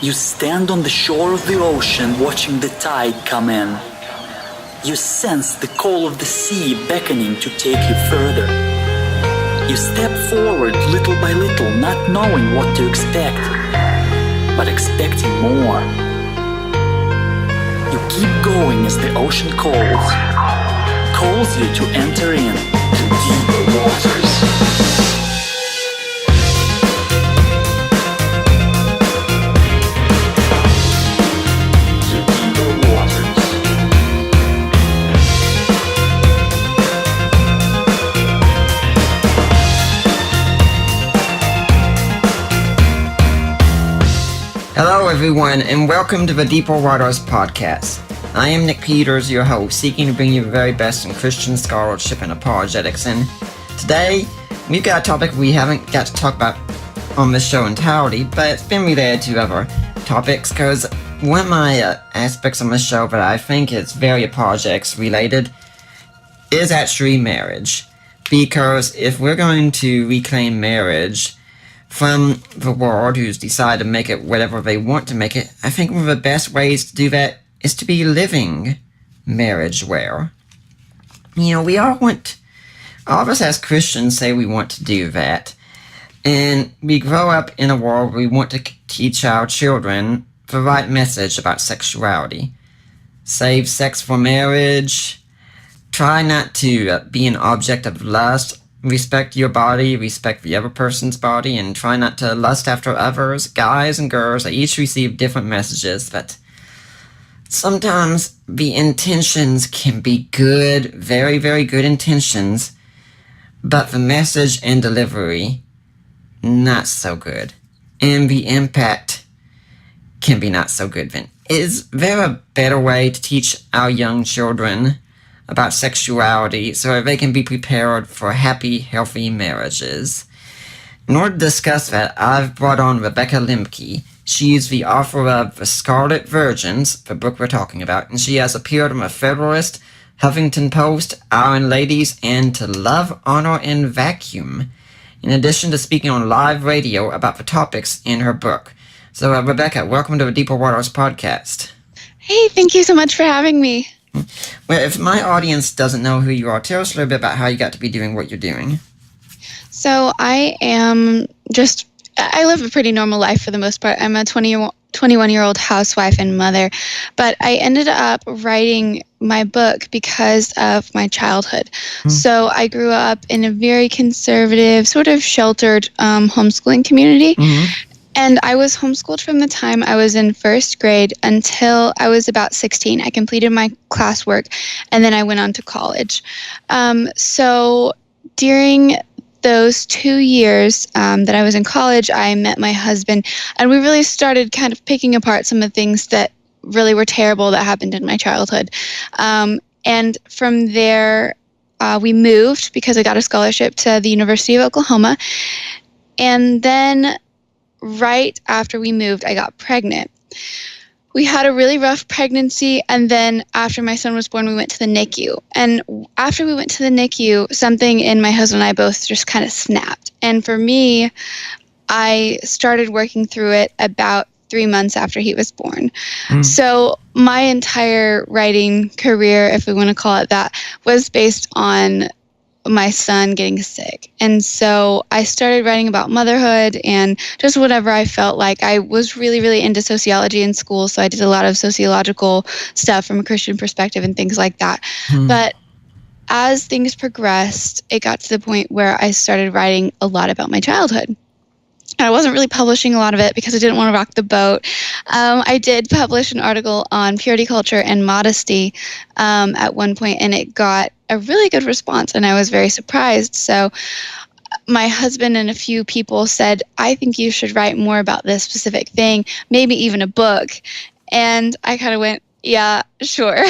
You stand on the shore of the ocean watching the tide come in. You sense the call of the sea beckoning to take you further. You step forward little by little, not knowing what to expect, but expecting more. You keep going as the ocean calls you to enter in to deeper waters. Hello everyone, and welcome to the Deeper Waters podcast. I am Nick Peters, your host, seeking to bring you the very best in Christian scholarship and apologetics. And today, we've got a topic we haven't got to talk about on this show entirely, but it's been related to other topics, because one of my aspects on this show that I think is very apologetics related is actually marriage. Because if we're going to reclaim marriage from the world who's decided to make it whatever they want to make it, I think one of the best ways to do that is to be living marriage where, we all of us as Christians say we want to do that, and we grow up in a world where we want to teach our children the right message about sexuality. Save sex for marriage, try not to be an object of lust, respect your body, respect the other person's body, and try not to lust after others. Guys and girls, they each receive different messages, but sometimes the intentions can be good, very, very good intentions, but the message and delivery, not so good. And the impact can be not so good. Then, is there a better way to teach our young children about sexuality so they can be prepared for happy, healthy marriages? In order to discuss that, I've brought on Rebecca Lemke. She is the author of The Scarlet Virgins, the book we're talking about, and she has appeared on the Federalist, Huffington Post, Iron Ladies, and To Love, Honor, and Vacuum, in addition to speaking on live radio about the topics in her book. So, Rebecca, welcome to the Deeper Waters podcast. Hey, thank you so much for having me. Well, if my audience doesn't know who you are, tell us a little bit about how you got to be doing what you're doing. So I live a pretty normal life for the most part. I'm a 21-year-old housewife and mother, but I ended up writing my book because of my childhood. So I grew up in a very conservative, sort of sheltered homeschooling community. And I was homeschooled from the time I was in first grade until I was about 16. I completed my classwork, and then I went on to college. So during those 2 years that I was in college, I met my husband, and we really started kind of picking apart some of the things that really were terrible that happened in my childhood. And from there, we moved because I got a scholarship to the University of Oklahoma. And then right after we moved, I got pregnant. We had a really rough pregnancy, and then after my son was born, we went to the NICU. And after we went to the NICU, something in my husband and I both just kind of snapped. And for me, I started working through it about 3 months after he was born. So my entire writing career, if we want to call it that, was based on my son getting sick. And so I started writing about motherhood and just whatever I felt like. I was really, really into sociology in school, so I did a lot of sociological stuff from a Christian perspective and things like that. But as things progressed, it got to the point where I started writing a lot about my childhood. And I wasn't really publishing a lot of it because I didn't want to rock the boat. I did publish an article on purity culture and modesty at one point, and it got a really good response, and I was very surprised. So my husband and a few people said, I think you should write more about this specific thing, maybe even a book. And I kind of went, yeah, sure.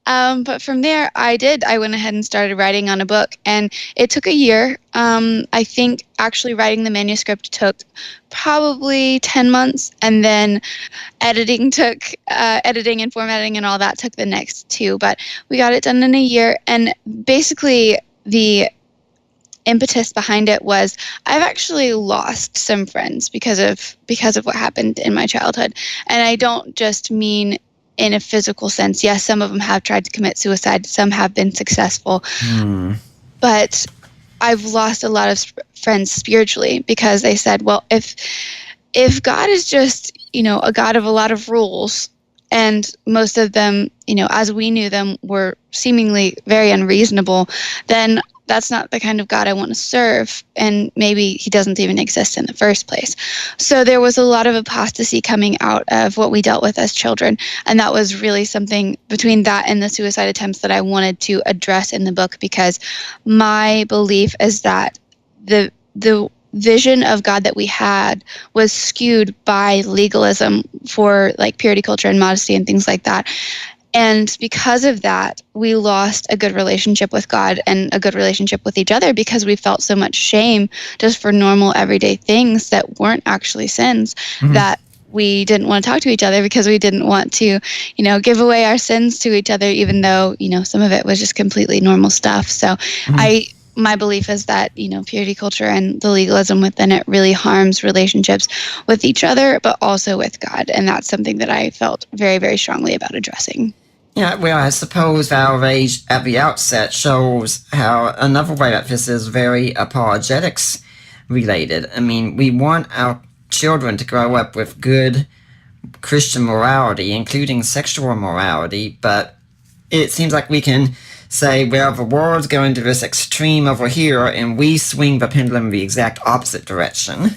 But from there, I went ahead and started writing on a book, and it took a year. I think actually writing the manuscript took probably 10 months, and then editing and formatting and all that took the next 2. But we got it done in a year, and basically the impetus behind it was I've actually lost some friends because of what happened in my childhood. And I don't just mean in a physical sense. Yes, some of them have tried to commit suicide. Some have been successful. But I've lost a lot of friends spiritually because they said, well, if God is just, a God of a lot of rules, and most of them, as we knew them, were seemingly very unreasonable, then that's not the kind of God I want to serve. And maybe he doesn't even exist in the first place. So there was a lot of apostasy coming out of what we dealt with as children. And that was really something between that and the suicide attempts that I wanted to address in the book, because my belief is that the vision of God that we had was skewed by legalism for like purity culture and modesty and things like that. And because of that, we lost a good relationship with God and a good relationship with each other because we felt so much shame just for normal everyday things that weren't actually sins, that we didn't want to talk to each other because we didn't want to, give away our sins to each other, even though, some of it was just completely normal stuff. So my belief is that, purity culture and the legalism within it really harms relationships with each other, but also with God. And that's something that I felt very, very strongly about addressing. Yeah, well, I suppose our age at the outset shows how another way that this is very apologetics related. I mean, we want our children to grow up with good Christian morality, including sexual morality, but it seems like we can say, well, the world's going to this extreme over here, and we swing the pendulum the exact opposite direction.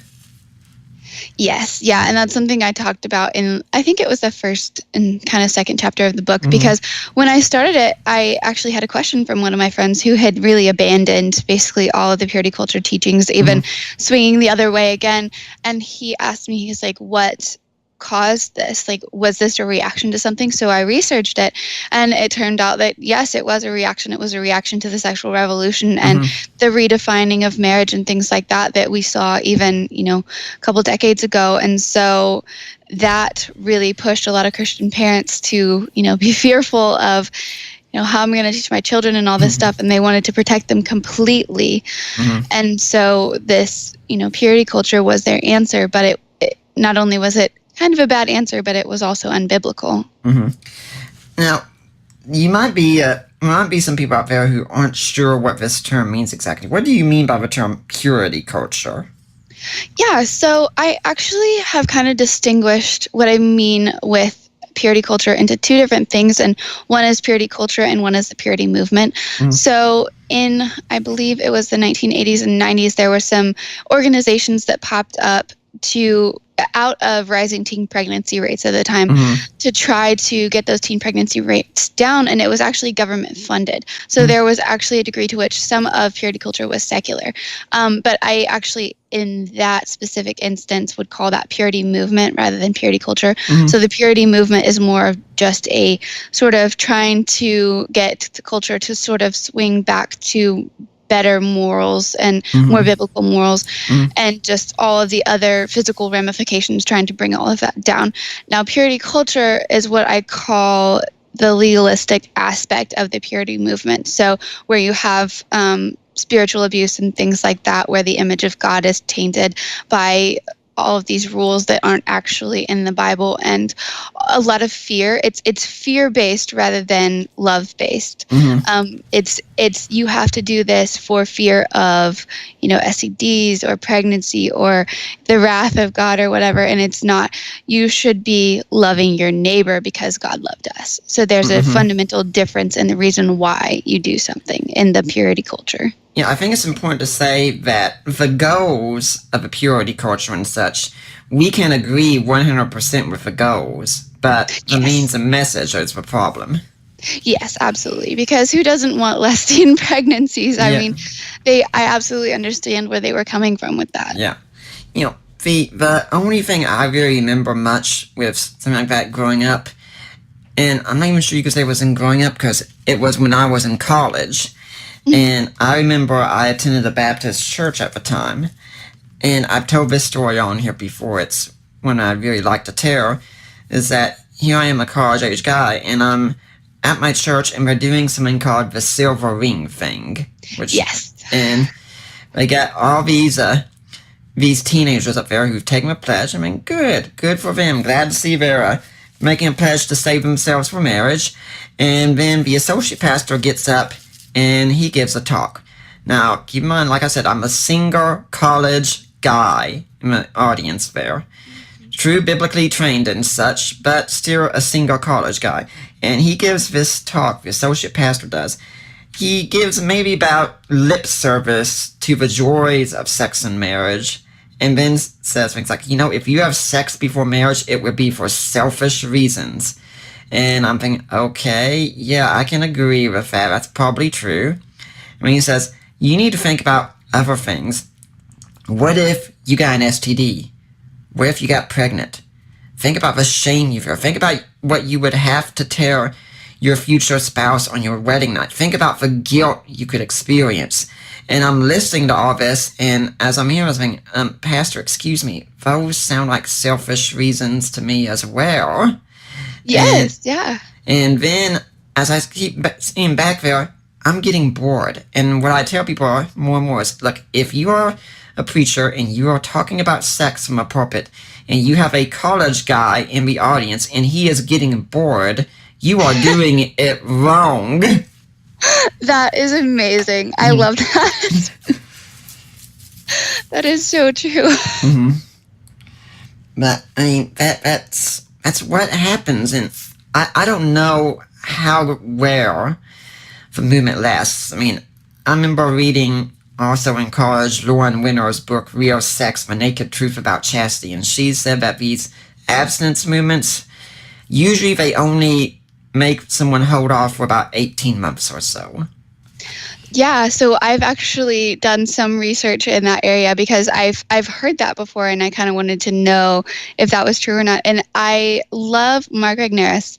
Yes, yeah, and that's something I talked about in, I think it was the first and kind of second chapter of the book, because when I started it, I actually had a question from one of my friends who had really abandoned basically all of the purity culture teachings, even swinging the other way again, and he asked me, he's like, what caused this? Like, was this a reaction to something? So I researched it, and it turned out that yes, it was a reaction. It was a reaction to the sexual revolution and the redefining of marriage and things like that we saw even, a couple decades ago. And so that really pushed a lot of Christian parents to, be fearful of, how I'm going to teach my children and all this stuff. And they wanted to protect them completely. And so this, purity culture was their answer, but it not only was it kind of a bad answer, but it was also unbiblical. Now, you might be some people out there who aren't sure what this term means exactly. What do you mean by the term purity culture? Yeah, so I actually have kind of distinguished what I mean with purity culture into two different things, and one is purity culture and one is the purity movement. So in, I believe it was the 1980s and 90s, there were some organizations that popped up out of rising teen pregnancy rates at the time to try to get those teen pregnancy rates down, and it was actually government funded. So there was actually a degree to which some of purity culture was secular. But I actually, in that specific instance, would call that purity movement rather than purity culture. So the purity movement is more of just a sort of trying to get the culture to sort of swing back to better morals and more biblical morals, and just all of the other physical ramifications, trying to bring all of that down. Now, purity culture is what I call the legalistic aspect of the purity movement. So where you have spiritual abuse and things like that, where the image of God is tainted by all of these rules that aren't actually in the Bible, and a lot of fear. It's fear-based rather than love-based. It's you have to do this for fear of, STDs or pregnancy or the wrath of God or whatever, and it's not, you should be loving your neighbor because God loved us. So there's a fundamental difference in the reason why you do something in the purity culture. Yeah, I think it's important to say that the goals of a purity culture and such, we can agree 100% with the goals, but the means and message is the problem. Yes, absolutely. Because who doesn't want less teen pregnancies? I mean, I absolutely understand where they were coming from with that. Yeah. The only thing I really remember much with something like that growing up, and I'm not even sure you could say it was in growing up because it was when I was in college. And I remember I attended a Baptist church at the time, and I've told this story on here before. It's one I really like to tell, is that here I am, a college-age guy, and I'm at my church, and we're doing something called the silver ring thing. And They got all these teenagers up there who've taken a pledge. I mean, good for them. Glad to see they're making a pledge to save themselves for marriage. And then the associate pastor gets up and he gives a talk. Now, keep in mind, like I said, I'm a single college guy in the audience there. True, biblically trained and such, but still a single college guy. And he gives this talk, the associate pastor does. He gives maybe about lip service to the joys of sex and marriage, and then says things like, if you have sex before marriage, it would be for selfish reasons. And I'm thinking, okay, yeah, I can agree with that. That's probably true. I mean, he says, you need to think about other things. What if you got an STD? What if you got pregnant? Think about the shame you feel. Think about what you would have to tell your future spouse on your wedding night. Think about the guilt you could experience. And I'm listening to all this, and as I'm here, I was thinking, Pastor, excuse me, those sound like selfish reasons to me as well. Yes, yeah. And then, as I keep seeing back there, I'm getting bored. And what I tell people more and more is, look, if you are a preacher and you are talking about sex from a pulpit, and you have a college guy in the audience, and he is getting bored, you are doing it wrong. That is amazing. I love that. That is so true. Mm-hmm. But, I mean, that's what happens, and I don't know where the movement lasts. I mean, I remember reading also in college Lauren Winner's book, Real Sex, The Naked Truth About Chastity, and she said that these abstinence movements, usually they only make someone hold off for about 18 months or so. Yeah, so I've actually done some research in that area because I've heard that before, and I kind of wanted to know if that was true or not. And I love Mark Regnerus.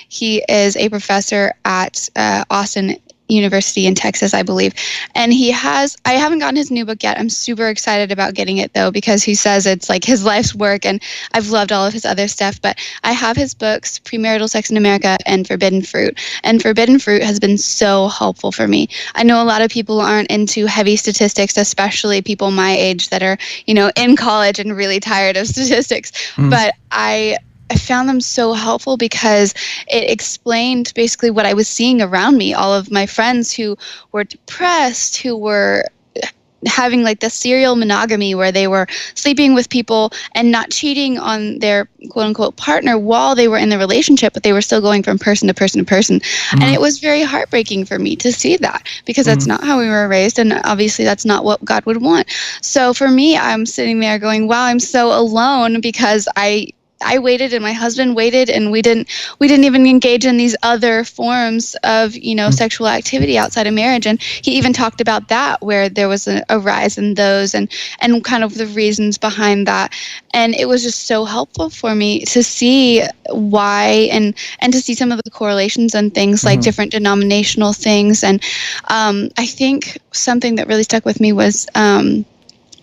He is a professor at Austin University in Texas, I believe. And I haven't gotten his new book yet. I'm super excited about getting it though, because he says it's like his life's work, and I've loved all of his other stuff. But I have his books, Premarital Sex in America and Forbidden Fruit. And Forbidden Fruit has been so helpful for me. I know a lot of people aren't into heavy statistics, especially people my age that are, in college and really tired of statistics. But I found them so helpful because it explained basically what I was seeing around me. All of my friends who were depressed, who were having like the serial monogamy where they were sleeping with people and not cheating on their quote unquote partner while they were in the relationship, but they were still going from person to person to person. And it was very heartbreaking for me to see that, because that's not how we were raised, and obviously that's not what God would want. So for me, I'm sitting there going, wow, I'm so alone, because I waited and my husband waited, and we didn't even engage in these other forms of, sexual activity outside of marriage. And he even talked about that, where there was a rise in those and kind of the reasons behind that. And it was just so helpful for me to see why and to see some of the correlations and things like different denominational things. And I think something that really stuck with me was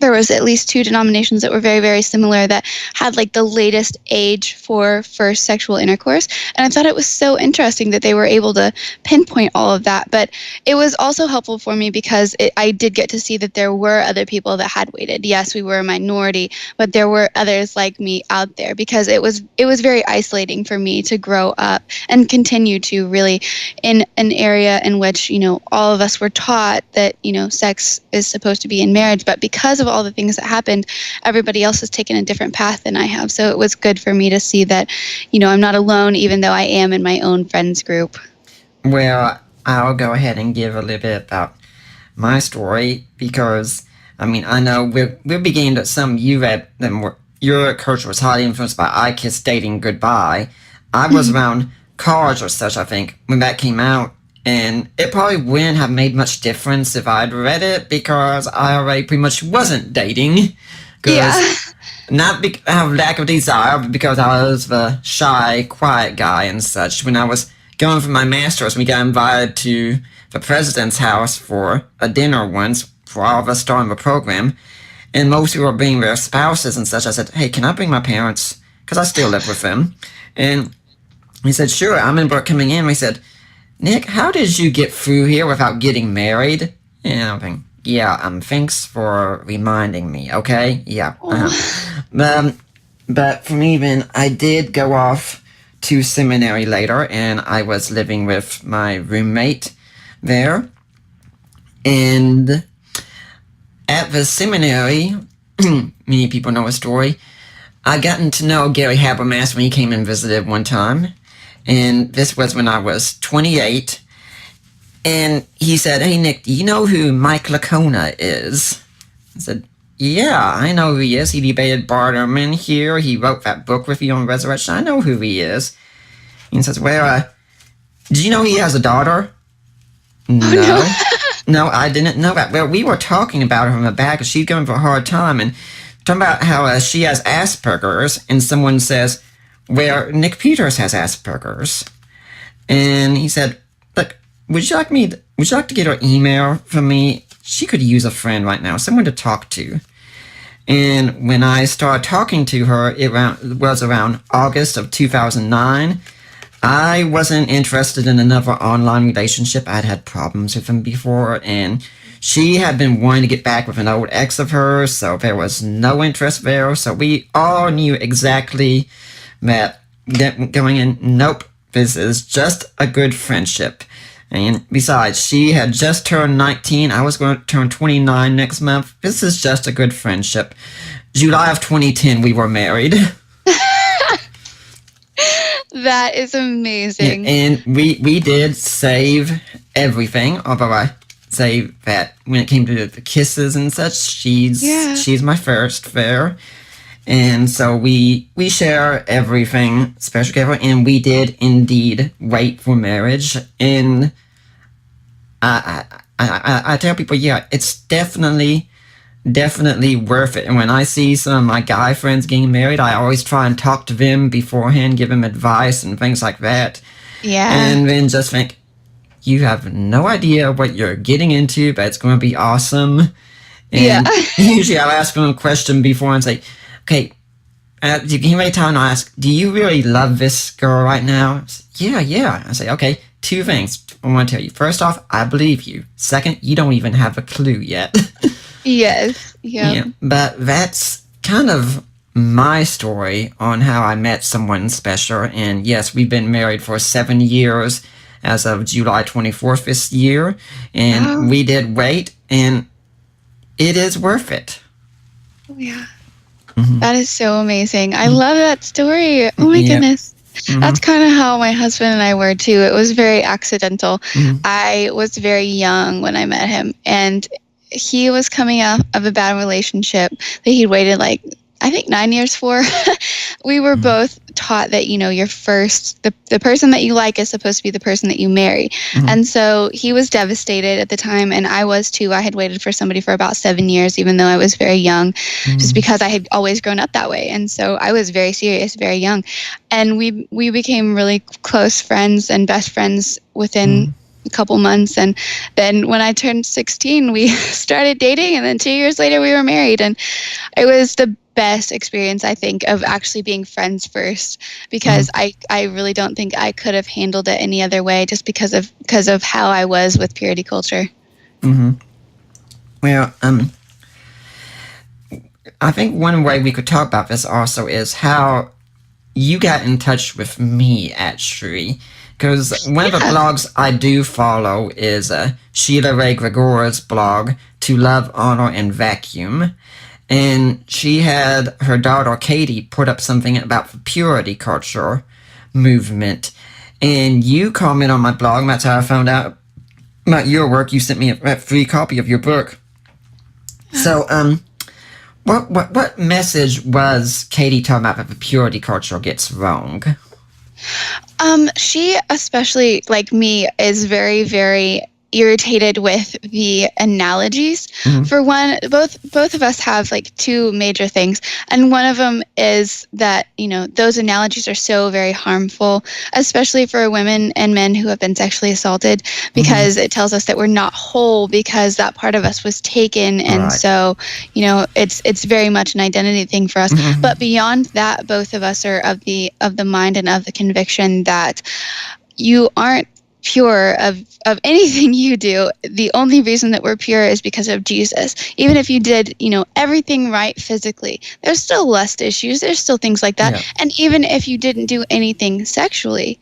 there was at least two denominations that were very, very similar that had like the latest age for first sexual intercourse. And I thought it was so interesting that they were able to pinpoint all of that. But it was also helpful for me because I did get to see that there were other people that had waited. Yes, we were a minority, but there were others like me out there, because it was very isolating for me to grow up and continue to really in an area in which, all of us were taught that, sex is supposed to be in marriage. But because of all the things that happened, everybody else has taken a different path than I have. So it was good for me to see that, I'm not alone, even though I am in my own friends group. Well, I'll go ahead and give a little bit about my story, because, I know we're beginning to, some of you read them, your culture was highly influenced by I Kiss Dating Goodbye. I was around college or such, I think, when that came out. And it probably wouldn't have made much difference if I'd read it, because I already pretty much wasn't dating. Not out of lack of desire, but because I was the shy, quiet guy and such. When I was going for my master's, we got invited to the president's house for a dinner once for all of us starting the program. And most people were bringing their spouses and such. I said, hey, can I bring my parents? Because I still live with them. And he said, sure. I remember coming in, and he said, Nick, how did you get through here without getting married? And I'm thinking, Thanks for reminding me, okay? Yeah. Oh. But for me, then, I did go off to seminary later, and I was living with my roommate there. And at the seminary, many people know a story, I gotten to know Gary Habermas when he came and visited one time. And this was when I was 28. And he said, "Hey, Nick, do you know who Mike Lacona is?" I said, "Yeah, I know who he is. He debated Barterman here. He wrote that book with you on resurrection. I know who he is." And he says, "Well, do you know he has a daughter?" Oh, No. No, I didn't know that. Well, we were talking about her in the back, and she's going for a hard time, and talking about how she has Asperger's, and someone says, "Well, Nick Peters has Asperger's." And he said, "Look, would you like to get her email from me? She could use a friend right now, someone to talk to." And when I started talking to her, it was around August of 2009. I wasn't interested in another online relationship. I'd had problems with him before, and she had been wanting to get back with an old ex of hers, so there was no interest there. So we all knew exactly that going in, nope, this is just a good friendship. And besides, she had just turned 19. I was going to turn 29 next month. This is just a good friendship. July of 2010, we were married. That is amazing. And we did save everything, although I say that when it came to the kisses and such, she's my first there. And so we share everything, special care, and we did indeed wait for marriage. And I tell people, yeah, it's definitely worth it. And when I see some of my guy friends getting married, I always try and talk to them beforehand, give them advice and things like that. Yeah. And then just think, you have no idea what you're getting into, but it's going to be awesome. And usually I'll ask them a question before and say, "Okay, you give me time to ask, do you really love this girl right now?" I say, yeah. I say, "Okay, two things I want to tell you. First off, I believe you. Second, you don't even have a clue yet." Yes. Yep. Yeah. But that's kind of my story on how I met someone special. And yes, we've been married for 7 years as of July 24th this year. And we did wait, and it is worth it. Oh, yeah. Mm-hmm. That is so amazing. I love that story. Oh, my goodness. Mm-hmm. That's kind of how my husband and I were, too. It was very accidental. Mm-hmm. I was very young when I met him, and he was coming out of a bad relationship that he'd waited I think 9 years for. We were both taught that, you're first, the person that you like is supposed to be the person that you marry. Mm-hmm. And so he was devastated at the time, and I was too. I had waited for somebody for about 7 years, even though I was very young, just because I had always grown up that way. And so I was very serious, very young. And we became really close friends and best friends within a couple months. And then when I turned 16, we started dating, and then 2 years later we were married. And it was the best experience, I think, of actually being friends first, because I really don't think I could have handled it any other way, just because of how I was with purity culture. Mm-hmm. Well, I think one way we could talk about this also is how you got in touch with me, actually. Because one of the blogs I do follow is Sheila Ray Gregora's blog, To Love, Honor, and Vacuum. And she had her daughter Katie put up something about the purity culture movement. And you comment on my blog, and that's how I found out about your work. You sent me a free copy of your book. So, what message was Katie talking about that the purity culture gets wrong? She, especially like me, is very, very irritated with the analogies. For one, both of us have two major things, and one of them is that those analogies are so very harmful, especially for women and men who have been sexually assaulted, because it tells us that we're not whole because that part of us was taken. And so it's very much an identity thing for us. But beyond that, both of us are of the mind and of the conviction that you aren't pure of anything you do. The only reason that we're pure is because of Jesus. Even if you did, everything right physically, there's still lust issues. There's still things like that. Yeah. And even if you didn't do anything sexually,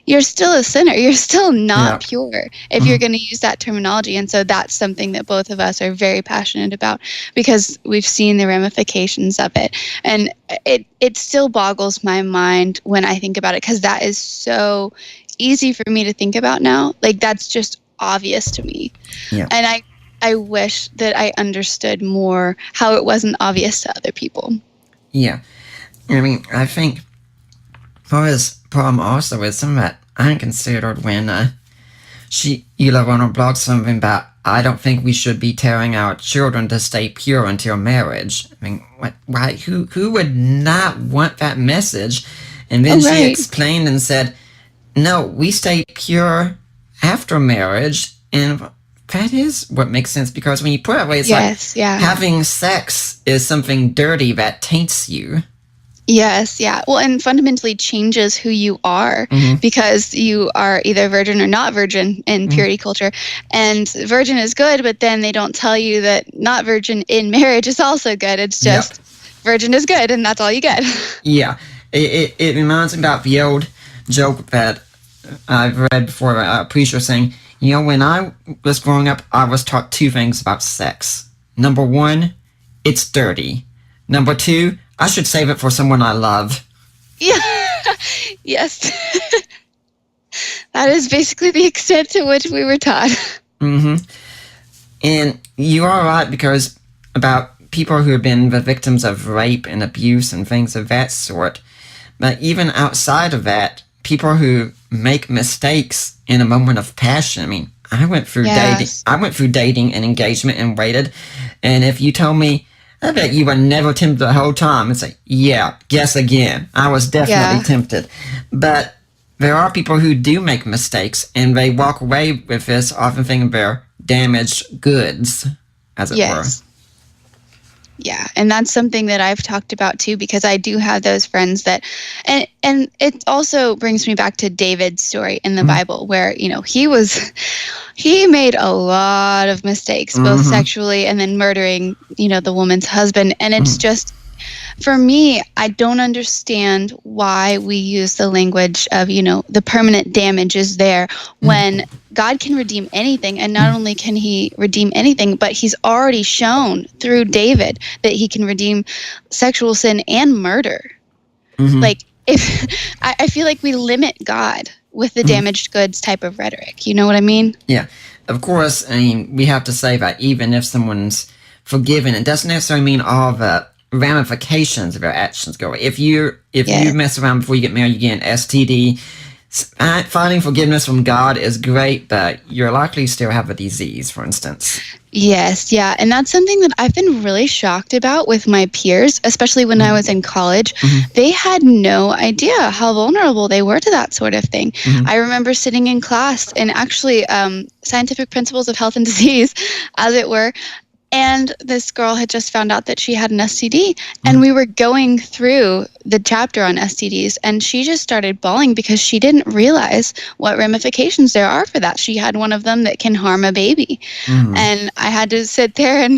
you're still a sinner. You're still not pure if you're going to use that terminology. And so that's something that both of us are very passionate about because we've seen the ramifications of it. And it still boggles my mind when I think about it because that is so easy for me to think about now. Like, that's just obvious to me. Yeah. And I wish that I understood more how it wasn't obvious to other people. Yeah. I mean, I think part of this problem also is something that I considered when you wrote on her blog something about, I don't think we should be telling our children to stay pure until marriage. I mean, why? Who would not want that message? And then she explained and said, no, we stay pure after marriage, and that is what makes sense, because when you put it that way, it's having sex is something dirty that taints you. Yes, yeah. Well, and fundamentally changes who you are because you are either virgin or not virgin in purity culture. And virgin is good, but then they don't tell you that not virgin in marriage is also good. It's just virgin is good, and that's all you get. Yeah. It reminds me about the old joke that I've read before, a preacher saying, when I was growing up, I was taught two things about sex. Number one, it's dirty. Number two, I should save it for someone I love. Yeah. Yes. That is basically the extent to which we were taught. And you are right, because about people who have been the victims of rape and abuse and things of that sort. But even outside of that, people who make mistakes in a moment of passion. I mean, I went through dating and engagement and waited. And if you told me, I bet you were never tempted the whole time, and say, yeah, guess again. I was definitely tempted. But there are people who do make mistakes, and they walk away with this often thinking they're damaged goods, as it were. Yeah, and that's something that I've talked about too, because I do have those friends that, and it also brings me back to David's story in the Bible, where he made a lot of mistakes, both sexually and then murdering the woman's husband, and it's just, for me, I don't understand why we use the language of the permanent damage is there when God can redeem anything. And not only can he redeem anything, but he's already shown through David that he can redeem sexual sin and murder. Like, I feel like we limit God with the damaged goods type of rhetoric. You know what I mean? Yeah. Of course, I mean, we have to say that even if someone's forgiven, it doesn't necessarily mean all the ramifications of your actions go away. If you mess around before you get married, you get an STD. Finding forgiveness from God is great, but you're likely to still have a disease, for instance. Yes, yeah. And that's something that I've been really shocked about with my peers, especially when I was in college. They had no idea how vulnerable they were to that sort of thing. I remember sitting in class and actually scientific principles of health and disease, as it were, and this girl had just found out that she had an STD, and we were going through the chapter on STDs, and she just started bawling because she didn't realize what ramifications there are for that. She had one of them that can harm a baby. And I had to sit there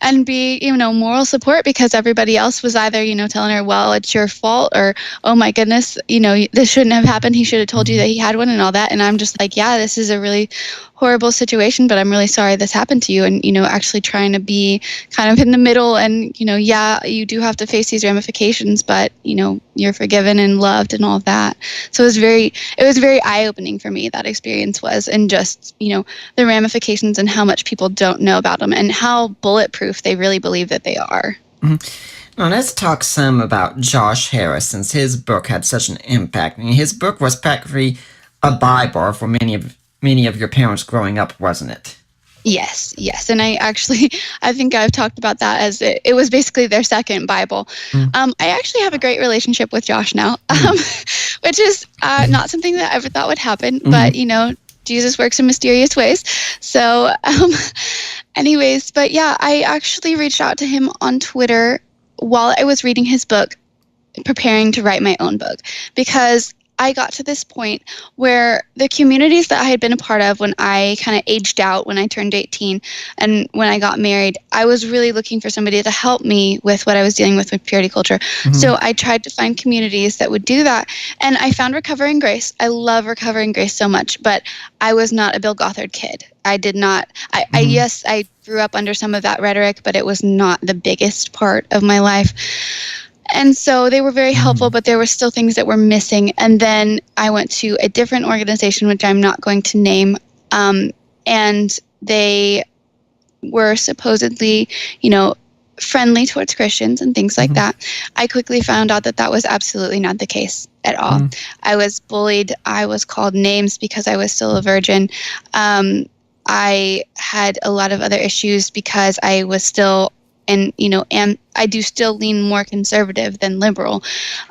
and be, moral support, because everybody else was either, telling her, well, it's your fault, or, oh my goodness, this shouldn't have happened. He should have told you that he had one and all that. And I'm just like, yeah, this is a really horrible situation, but I'm really sorry this happened to you. And, actually trying to be kind of in the middle and, yeah, you do have to face these ramifications, but, you're forgiven and loved and all of that. So it was very eye-opening for me, that experience was, and just, the ramifications and how much people don't know about them and how bulletproof they really believe that they are. Well, let's talk some about Josh Harris, since his book had such an impact. I mean, his book was practically a Bible for many of your parents growing up, wasn't it? Yes. And I think I've talked about that as it was basically their second Bible. I actually have a great relationship with Josh now, which is not something that I ever thought would happen, but, Jesus works in mysterious ways. So anyways, but yeah, I actually reached out to him on Twitter while I was reading his book, preparing to write my own book, because I got to this point where the communities that I had been a part of when I kind of aged out, when I turned 18 and when I got married, I was really looking for somebody to help me with what I was dealing with purity culture. So I tried to find communities that would do that. And I found Recovering Grace. I love Recovering Grace so much, but I was not a Bill Gothard kid. I did not, yes, I grew up under some of that rhetoric, but it was not the biggest part of my life. And so they were very helpful, but there were still things that were missing. And then I went to a different organization, which I'm not going to name, and they were supposedly, friendly towards Christians and things like that. I quickly found out that that was absolutely not the case at all. I was bullied. I was called names because I was still a virgin. I had a lot of other issues because I was still, and I do still lean more conservative than liberal,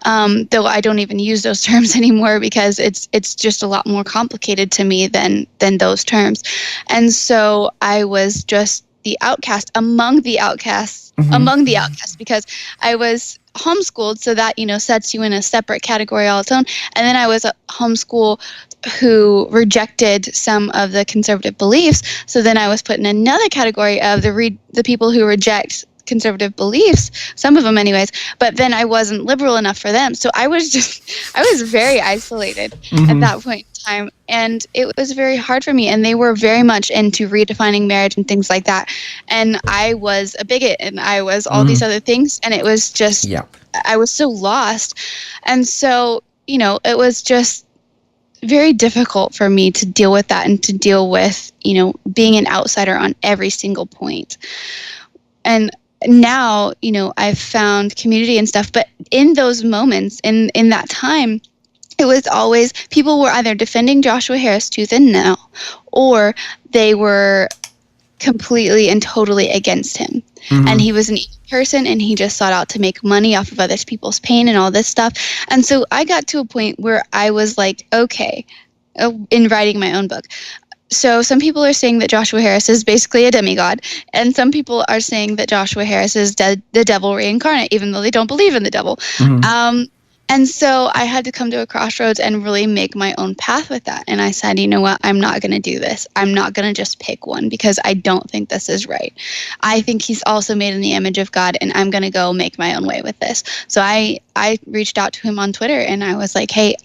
though I don't even use those terms anymore because it's just a lot more complicated to me than those terms. And so I was just the outcast among the outcasts, because I was homeschooled, so that sets you in a separate category all its own. And then I was a homeschool who rejected some of the conservative beliefs, so then I was put in another category of the people who reject conservative beliefs, some of them anyways, but then I wasn't liberal enough for them. So I was very isolated at that point in time, and it was very hard for me. And they were very much into redefining marriage and things like that, and I was a bigot and I was all these other things, and it was just I was so lost. And so it was just very difficult for me to deal with that and to deal with being an outsider on every single point. And now, I've found community and stuff, but in those moments, in that time, it was always people were either defending Joshua Harris tooth and nail, or they were completely and totally against him. And he was an evil person, and he just sought out to make money off of other people's pain and all this stuff. And so I got to a point where I was like, okay, in writing my own book. So some people are saying that Joshua Harris is basically a demigod, and some people are saying that Joshua Harris is the devil reincarnate, even though they don't believe in the devil. And so I had to come to a crossroads and really make my own path with that. And I said, you know what? I'm not going to do this. I'm not going to just pick one because I don't think this is right. I think he's also made in the image of God, and I'm going to go make my own way with this. So I reached out to him on Twitter, and I was like, hey,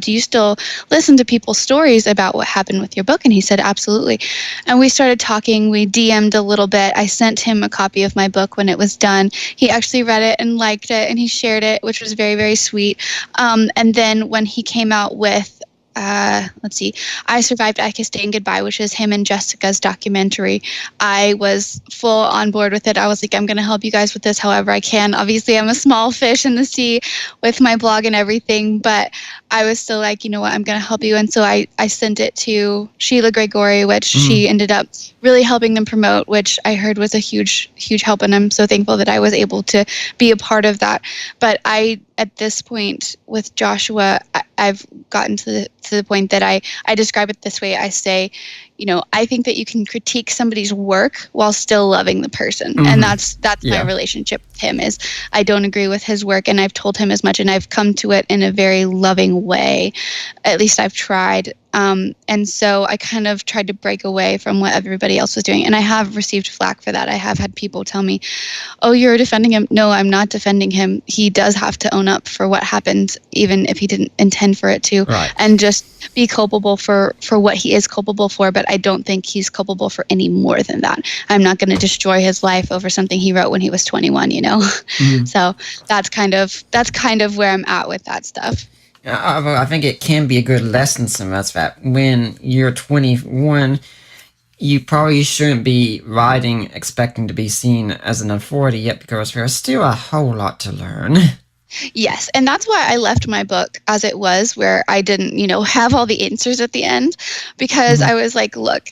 do you still listen to people's stories about what happened with your book? And he said, absolutely. And we started talking. We DM'd a little bit. I sent him a copy of my book when it was done. He actually read it and liked it, and he shared it, which was very, very sweet. And then when he came out with I Survived, I Kissed It Goodbye, which is him and Jessica's documentary, I was full on board with it. I was like, I'm going to help you guys with this however I can. Obviously, I'm a small fish in the sea with my blog and everything, but I was still like, you know what, I'm going to help you. And so I sent it to Sheila Gregory, which she ended up really helping them promote, which I heard was a huge, huge help. And I'm so thankful that I was able to be a part of that. But at this point with Joshua, I've gotten to the point that I describe it this way. I say, I think that you can critique somebody's work while still loving the person. And that's my relationship with him, is I don't agree with his work, and I've told him as much, and I've come to it in a very loving way. At least I've tried. And so I kind of tried to break away from what everybody else was doing. And I have received flack for that. I have had people tell me, oh, you're defending him. No, I'm not defending him. He does have to own up for what happened, even if he didn't intend for it to, and just be culpable for what he is culpable for. But I don't think he's culpable for any more than that. I'm not going to destroy his life over something he wrote when he was 21, So that's kind of where I'm at with that stuff. I think it can be a good lesson some of us that when you're 21, you probably shouldn't be writing expecting to be seen as an authority yet, because there's still a whole lot to learn. Yes, and that's why I left my book as it was, where I didn't, have all the answers at the end, because I was like, look,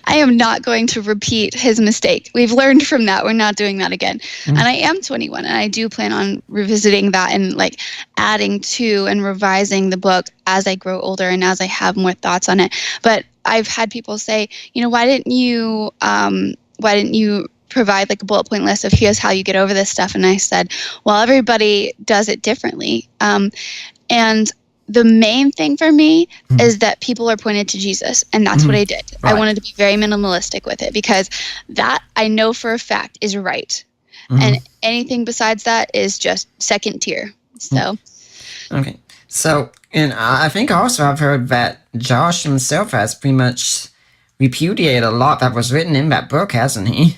I am not going to repeat his mistake. We've learned from that. We're not doing that again. And I am 21, and I do plan on revisiting that and adding to and revising the book as I grow older and as I have more thoughts on it. But I've had people say, why didn't you provide a bullet point list of here's how you get over this stuff? And I said, well, everybody does it differently. And the main thing for me is that people are pointed to Jesus, and that's what I did. Right. I wanted to be very minimalistic with it because that I know for a fact is right. And anything besides that is just second tier. So Okay. So, and I think also I've heard that Josh himself has pretty much repudiated a lot that was written in that book, hasn't he?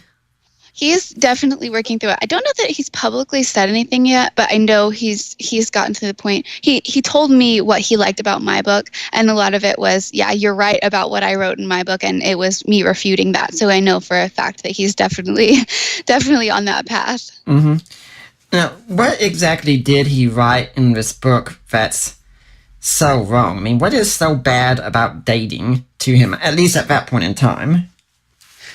he's definitely working through it. I don't know that he's publicly said anything yet, but I know he's gotten to the point. He told me what he liked about my book, and a lot of it was, yeah, you're right about what I wrote in my book, and it was me refuting that. So I know for a fact that he's definitely on that path. Mm-hmm. Now, what exactly did he write in this book that's so wrong? I mean, what is so bad about dating to him, at least at that point in time?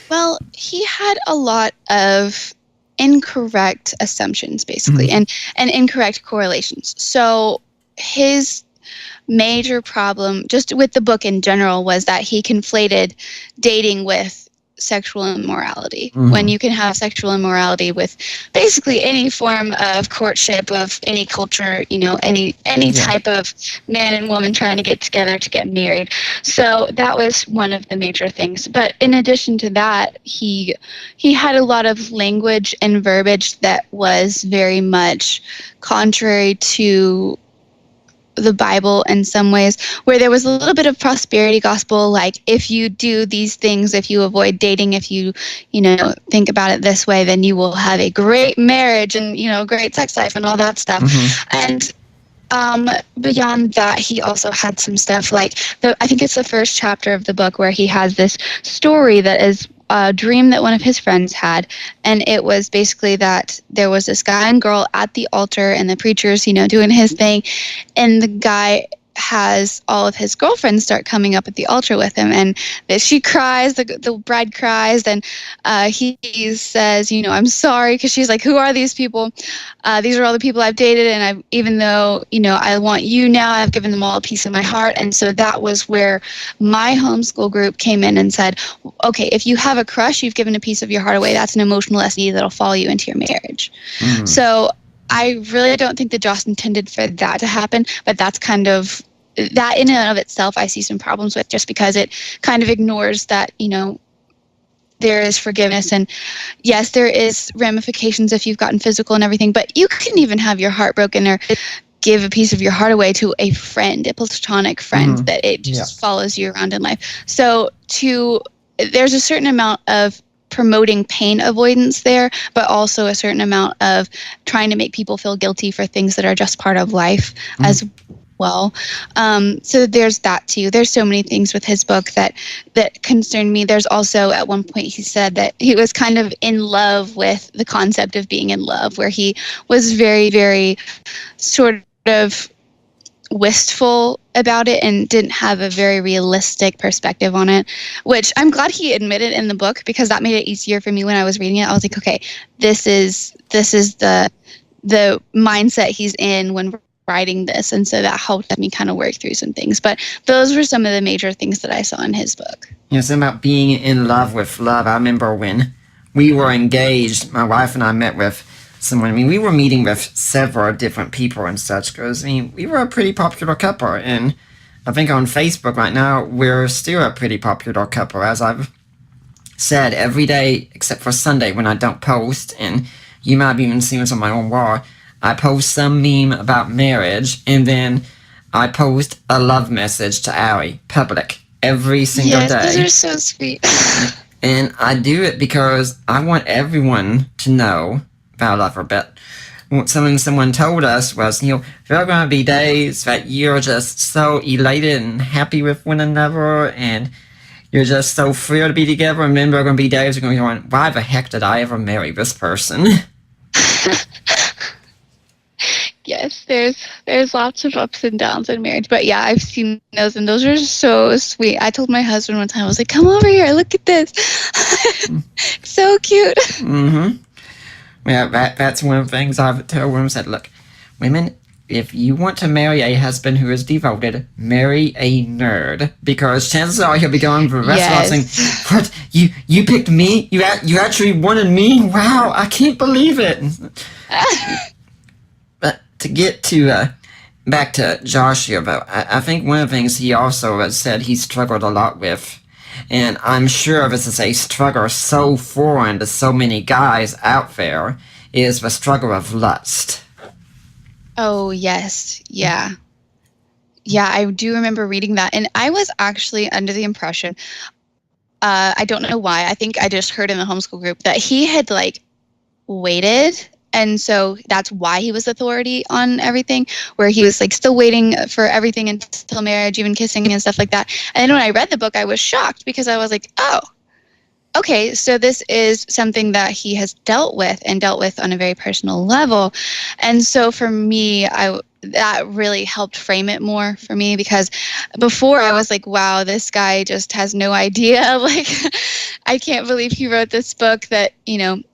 Well, he had a lot of incorrect assumptions, basically, and incorrect correlations. So his major problem, just with the book in general, was that he conflated dating with sexual immorality. When you can have sexual immorality with basically any form of courtship of any culture, any type of man and woman trying to get together to get married. So that was one of the major things. But in addition to that, he had a lot of language and verbiage that was very much contrary to the Bible in some ways, where there was a little bit of prosperity gospel, like if you do these things, if you avoid dating, if you think about it this way, then you will have a great marriage and great sex life and all that stuff. And beyond that, he also had some stuff like I think it's the first chapter of the book where he has this story that is a dream that one of his friends had, and it was basically that there was this guy and girl at the altar, and the preacher's doing his thing, and the guy has all of his girlfriends start coming up at the altar with him, and she cries, the bride cries, and he says, I'm sorry, because she's like, who are these people? These are all the people I've dated, and even though I want you now, I've given them all a piece of my heart. And so that was where my homeschool group came in and said, okay, if you have a crush, you've given a piece of your heart away, that's an emotional SE that'll follow you into your marriage. So I really don't think that Josh intended for that to happen, but that's kind of that in and of itself I see some problems with, just because it kind of ignores that, there is forgiveness, and yes, there is ramifications if you've gotten physical and everything, but you can even have your heart broken or give a piece of your heart away to a friend, a platonic friend, that it just follows you around in life. So there's a certain amount of promoting pain avoidance there, but also a certain amount of trying to make people feel guilty for things that are just part of life as well. So there's that too. There's so many things with his book that concern me. There's also, at one point, he said that he was kind of in love with the concept of being in love, where he was very, very sort of wistful about it and didn't have a very realistic perspective on it, which I'm glad he admitted in the book, because that made it easier for me when I was reading it. I was like, okay, this is the mindset he's in when writing this, and so that helped me kind of work through some things. But those were some of the major things that I saw in his book. It's about being in love with love. I remember when we were engaged, my wife and I met with someone. I mean, we were meeting with several different people and such, because, I mean, we were a pretty popular couple, and I think on Facebook right now, we're still a pretty popular couple, as I've said, every day, except for Sunday when I don't post, and you might have even seen this on my own wall, I post some meme about marriage, and then I post a love message to Allie, public, every single day. Yes, those are so sweet. And I do it because I want everyone to know that I love her. But something someone told us was, there are going to be days that you're just so elated and happy with one another, and you're just so thrilled to be together, and then there are going to be days you're going, why the heck did I ever marry this person? Yes, there's lots of ups and downs in marriage, but yeah, I've seen those, and those are so sweet. I told my husband one time, I was like, come over here, look at this. So cute. Yeah, that's one of the things I've told women. Said, look, women, if you want to marry a husband who is devoted, marry a nerd, because chances are he'll be going for the rest of life saying, what, you picked me? You actually wanted me? Wow, I can't believe it. But to get to back to Joshua, but I think one of the things he also has said he struggled a lot with, and I'm sure this is a struggle so foreign to so many guys out there, is the struggle of lust. Oh, yes. Yeah. Yeah, I do remember reading that. And I was actually under the impression, I don't know why, I think I just heard in the homeschool group that he had like waited. And so that's why he was authority on everything, where he was like still waiting for everything until marriage, even kissing and stuff like that. And then when I read the book, I was shocked because I was like, oh, okay, so this is something that he has dealt with on a very personal level. And so for me, that really helped frame it more for me, because before I was like, wow, this guy just has no idea. Like, I can't believe he wrote this book that,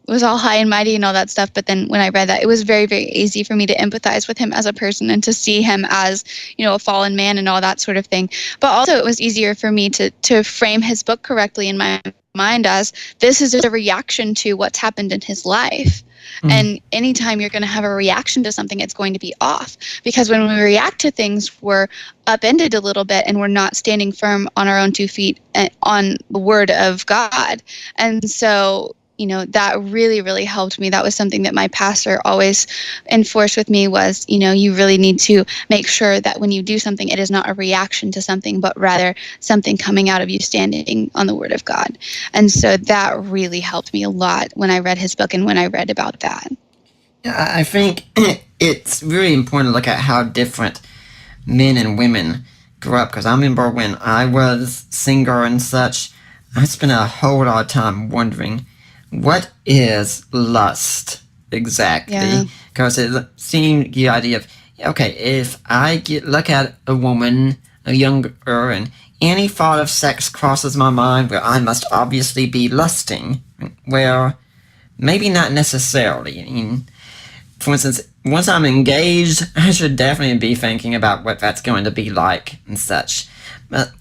was all high and mighty and all that stuff. But then when I read that, it was very, very easy for me to empathize with him as a person and to see him as, a fallen man and all that sort of thing. But also it was easier for me to frame his book correctly in my mind as this is a reaction to what's happened in his life. And anytime you're going to have a reaction to something, it's going to be off, because when we react to things, we're upended a little bit and we're not standing firm on our own 2 feet on the word of God. And so, that really, really helped me. That was something that my pastor always enforced with me was, you really need to make sure that when you do something, it is not a reaction to something, but rather something coming out of you standing on the word of God. And so that really helped me a lot when I read his book and when I read about that. I think it's really important to look at how different men and women grew up, because I remember when I was single and such, I spent a whole lot of time wondering, what is lust exactly? Because it seemed the idea of, okay, if I look at a woman, a younger, and any thought of sex crosses my mind, where I must obviously be lusting. Well, maybe not necessarily. I mean, for instance, once I'm engaged, I should definitely be thinking about what that's going to be like and such. But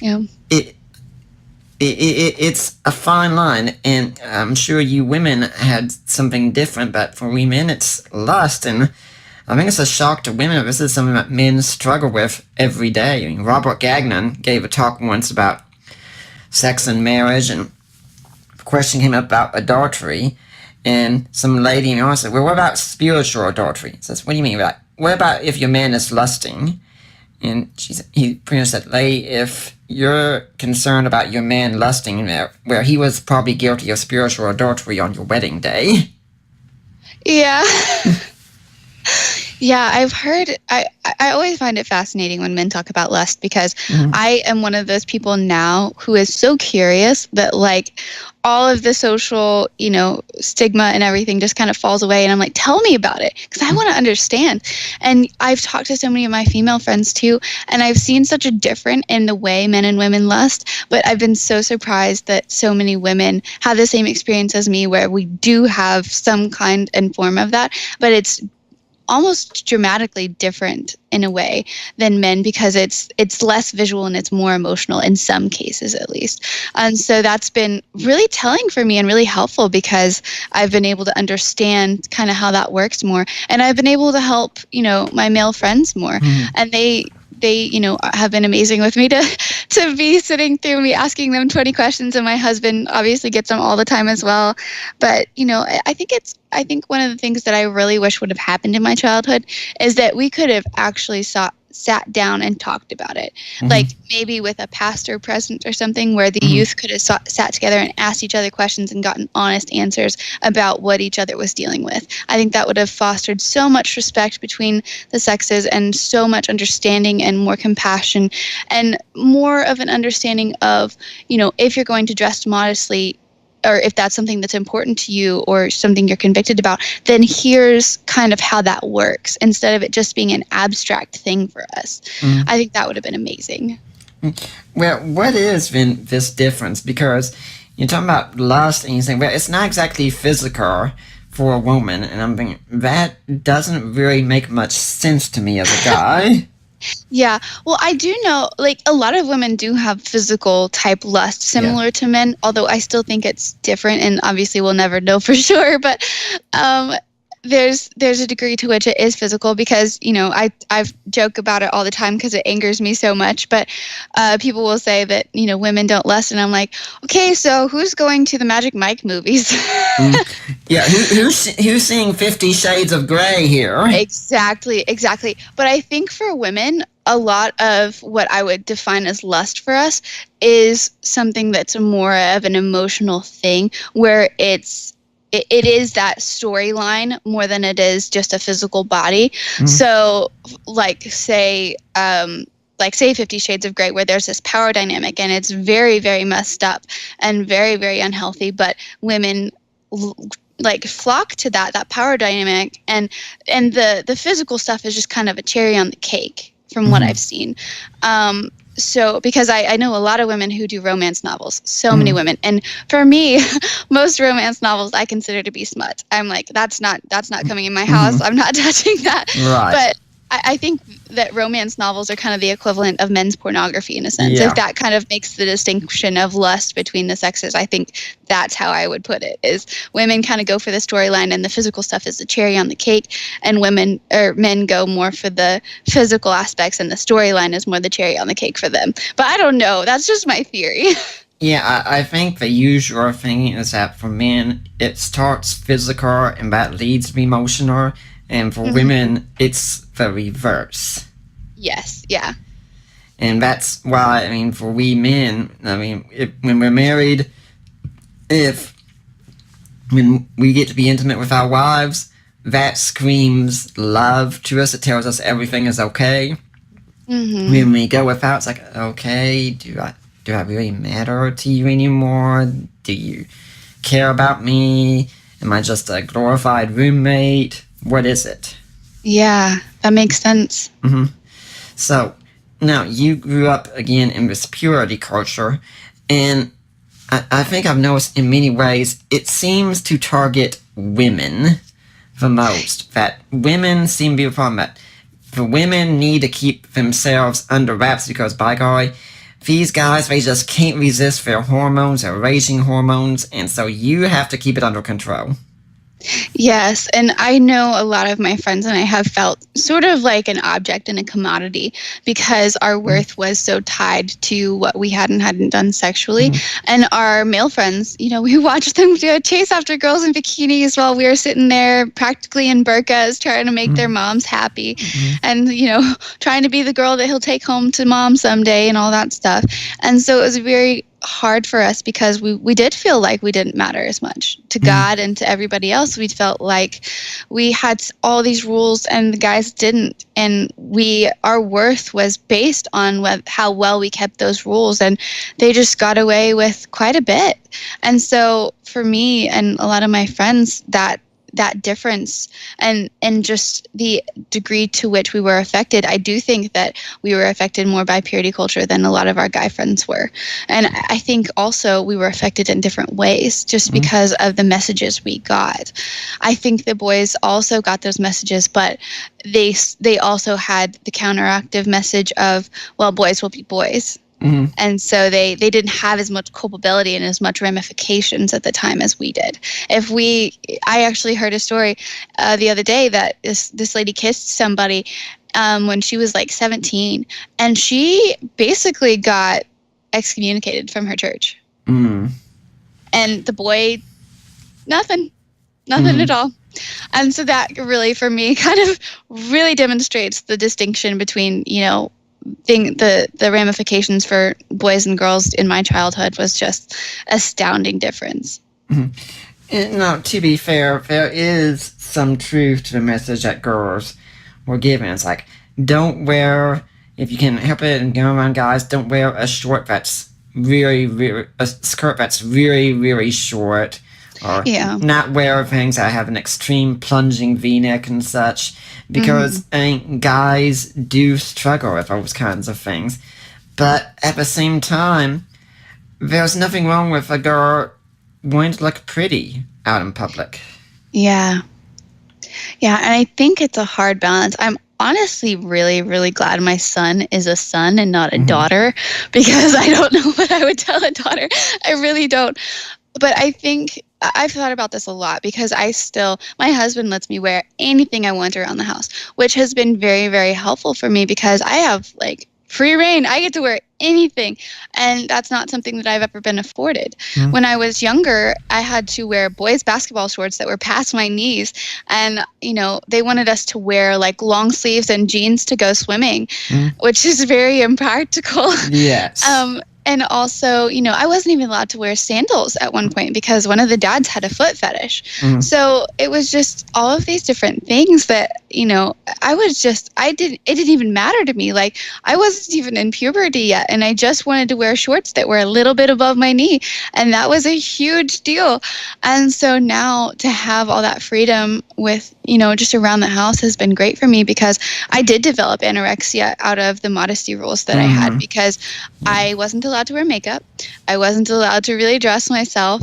it's a fine line, and I'm sure you women had something different, but for we men, it's lust, and I think it's a shock to women. This is something that men struggle with every day. I mean, Robert Gagnon gave a talk once about sex and marriage, and the question came up about adultery, and some lady said, well, what about spiritual adultery? He says, what do you mean by that? What about if your man is lusting? And he pretty much said, lady, if you're concerned about your man lusting, where he was probably guilty of spiritual adultery on your wedding day. Yeah. Yeah, I've heard, I always find it fascinating when men talk about lust, because I am one of those people now who is so curious that like all of the social, stigma and everything just kind of falls away. And I'm like, tell me about it, because I want to understand. And I've talked to so many of my female friends too, and I've seen such a difference in the way men and women lust. But I've been so surprised that so many women have the same experience as me, where we do have some kind and form of that, but it's almost dramatically different in a way than men, because it's less visual and it's more emotional in some cases, at least. And so that's been really telling for me and really helpful, because I've been able to understand kind of how that works more, and I've been able to help my male friends more, and they have been amazing with me to be sitting through me asking them 20 questions, and my husband obviously gets them all the time as well. But I think one of the things that I really wish would have happened in my childhood is that we could have actually sat down and talked about it, like maybe with a pastor present or something, where the youth could have sat together and asked each other questions and gotten honest answers about what each other was dealing with. I think that would have fostered so much respect between the sexes, and so much understanding and more compassion, and more of an understanding of, if you're going to dress modestly, or if that's something that's important to you or something you're convicted about, then here's kind of how that works, instead of it just being an abstract thing for us. I think that would have been amazing. Well, what is then this difference? Because you're talking about lust, and you say, well, it's not exactly physical for a woman, and I'm thinking, that doesn't really make much sense to me as a guy. Yeah. Well, I do know, like, a lot of women do have physical type lust similar to men, although I still think it's different, and obviously we'll never know for sure. But there's a degree to which it is physical because I've joke about it all the time because it angers me so much. But people will say that women don't lust, and I'm like, okay, so who's going to the Magic Mike movies? Yeah, who's seeing 50 Shades of Grey here? Exactly. But I think for women, a lot of what I would define as lust for us is something that's more of an emotional thing where it is that storyline more than it is just a physical body. So say 50 Shades of Grey, where there's this power dynamic and it's very, very messed up and very, very unhealthy, but women flock to that power dynamic, and the physical stuff is just kind of a cherry on the cake from what I've seen. So because I know a lot of women who do romance novels, so many women, and for me, most romance novels I consider to be smut. I'm like, that's not coming in my house. I'm not touching that. Right. But I think that romance novels are kind of the equivalent of men's pornography in a sense. Yeah. If that kind of makes the distinction of lust between the sexes, I think that's how I would put it, is women kind of go for the storyline and the physical stuff is the cherry on the cake, and men go more for the physical aspects and the storyline is more the cherry on the cake for them. But I don't know. That's just my theory. Yeah, I think the usual thing is that for men, it starts physical and that leads to emotional, and for women, it's the reverse. Yes, yeah. And that's why, for we men, when we're married, when we get to be intimate with our wives, that screams love to us. It tells us everything is okay. When we go without, it's like, okay, do I really matter to you anymore? Do you care about me? Am I just a glorified roommate? What is it? Yeah, that makes sense. So, now, you grew up, again, in this purity culture, and I think I've noticed in many ways it seems to target women the most. That women seem to be a problem. That the women need to keep themselves under wraps because, by golly, these guys, they just can't resist their hormones, their raging hormones, and so you have to keep it under control. Yes, and I know a lot of my friends and I have felt sort of like an object and a commodity because our worth was so tied to what we had and hadn't done sexually. And our male friends, we watched them chase after girls in bikinis while we were sitting there practically in burqas trying to make their moms happy and, trying to be the girl that he'll take home to mom someday and all that stuff. And so it was very hard for us because we did feel like we didn't matter as much to God and to everybody else. We felt like we had all these rules and the guys didn't, and our worth was based on how well we kept those rules, and they just got away with quite a bit. And so for me and a lot of my friends, that difference and just the degree to which we were affected, I do think that we were affected more by purity culture than a lot of our guy friends were. And I think also we were affected in different ways just because of the messages we got. I think the boys also got those messages, but they also had the counteractive message of, well, boys will be boys. And so they didn't have as much culpability and as much ramifications at the time as we did. I actually heard a story the other day that this lady kissed somebody when she was like 17, and she basically got excommunicated from her church. And the boy, nothing at all. And so that really, for me, kind of really demonstrates the distinction between, the ramifications for boys and girls in my childhood was just astounding difference. And now, to be fair, there is some truth to the message that girls were given. It's like, don't wear, if you can help it and go around, guys, don't wear a skirt that's really, really short, or not wear things that have an extreme plunging V-neck and such. Because guys do struggle with those kinds of things. But at the same time, there's nothing wrong with a girl wanting to look pretty out in public. Yeah, and I think it's a hard balance. I'm honestly really, really glad my son is a son and not a daughter, because I don't know what I would tell a daughter. I really don't. But I think I've thought about this a lot because my husband lets me wear anything I want around the house, which has been very, very helpful for me because I have like free reign. I get to wear anything. And that's not something that I've ever been afforded. When I was younger, I had to wear boys' basketball shorts that were past my knees. And, they wanted us to wear like long sleeves and jeans to go swimming, which is very impractical. Yes. And also, I wasn't even allowed to wear sandals at one point because one of the dads had a foot fetish. So it was just all of these different things that, it didn't even matter to me. Like I wasn't even in puberty yet. And I just wanted to wear shorts that were a little bit above my knee. And that was a huge deal. And so now to have all that freedom with, just around the house has been great for me because I did develop anorexia out of the modesty rules that I had because I wasn't allowed to wear makeup. I wasn't allowed to really dress myself.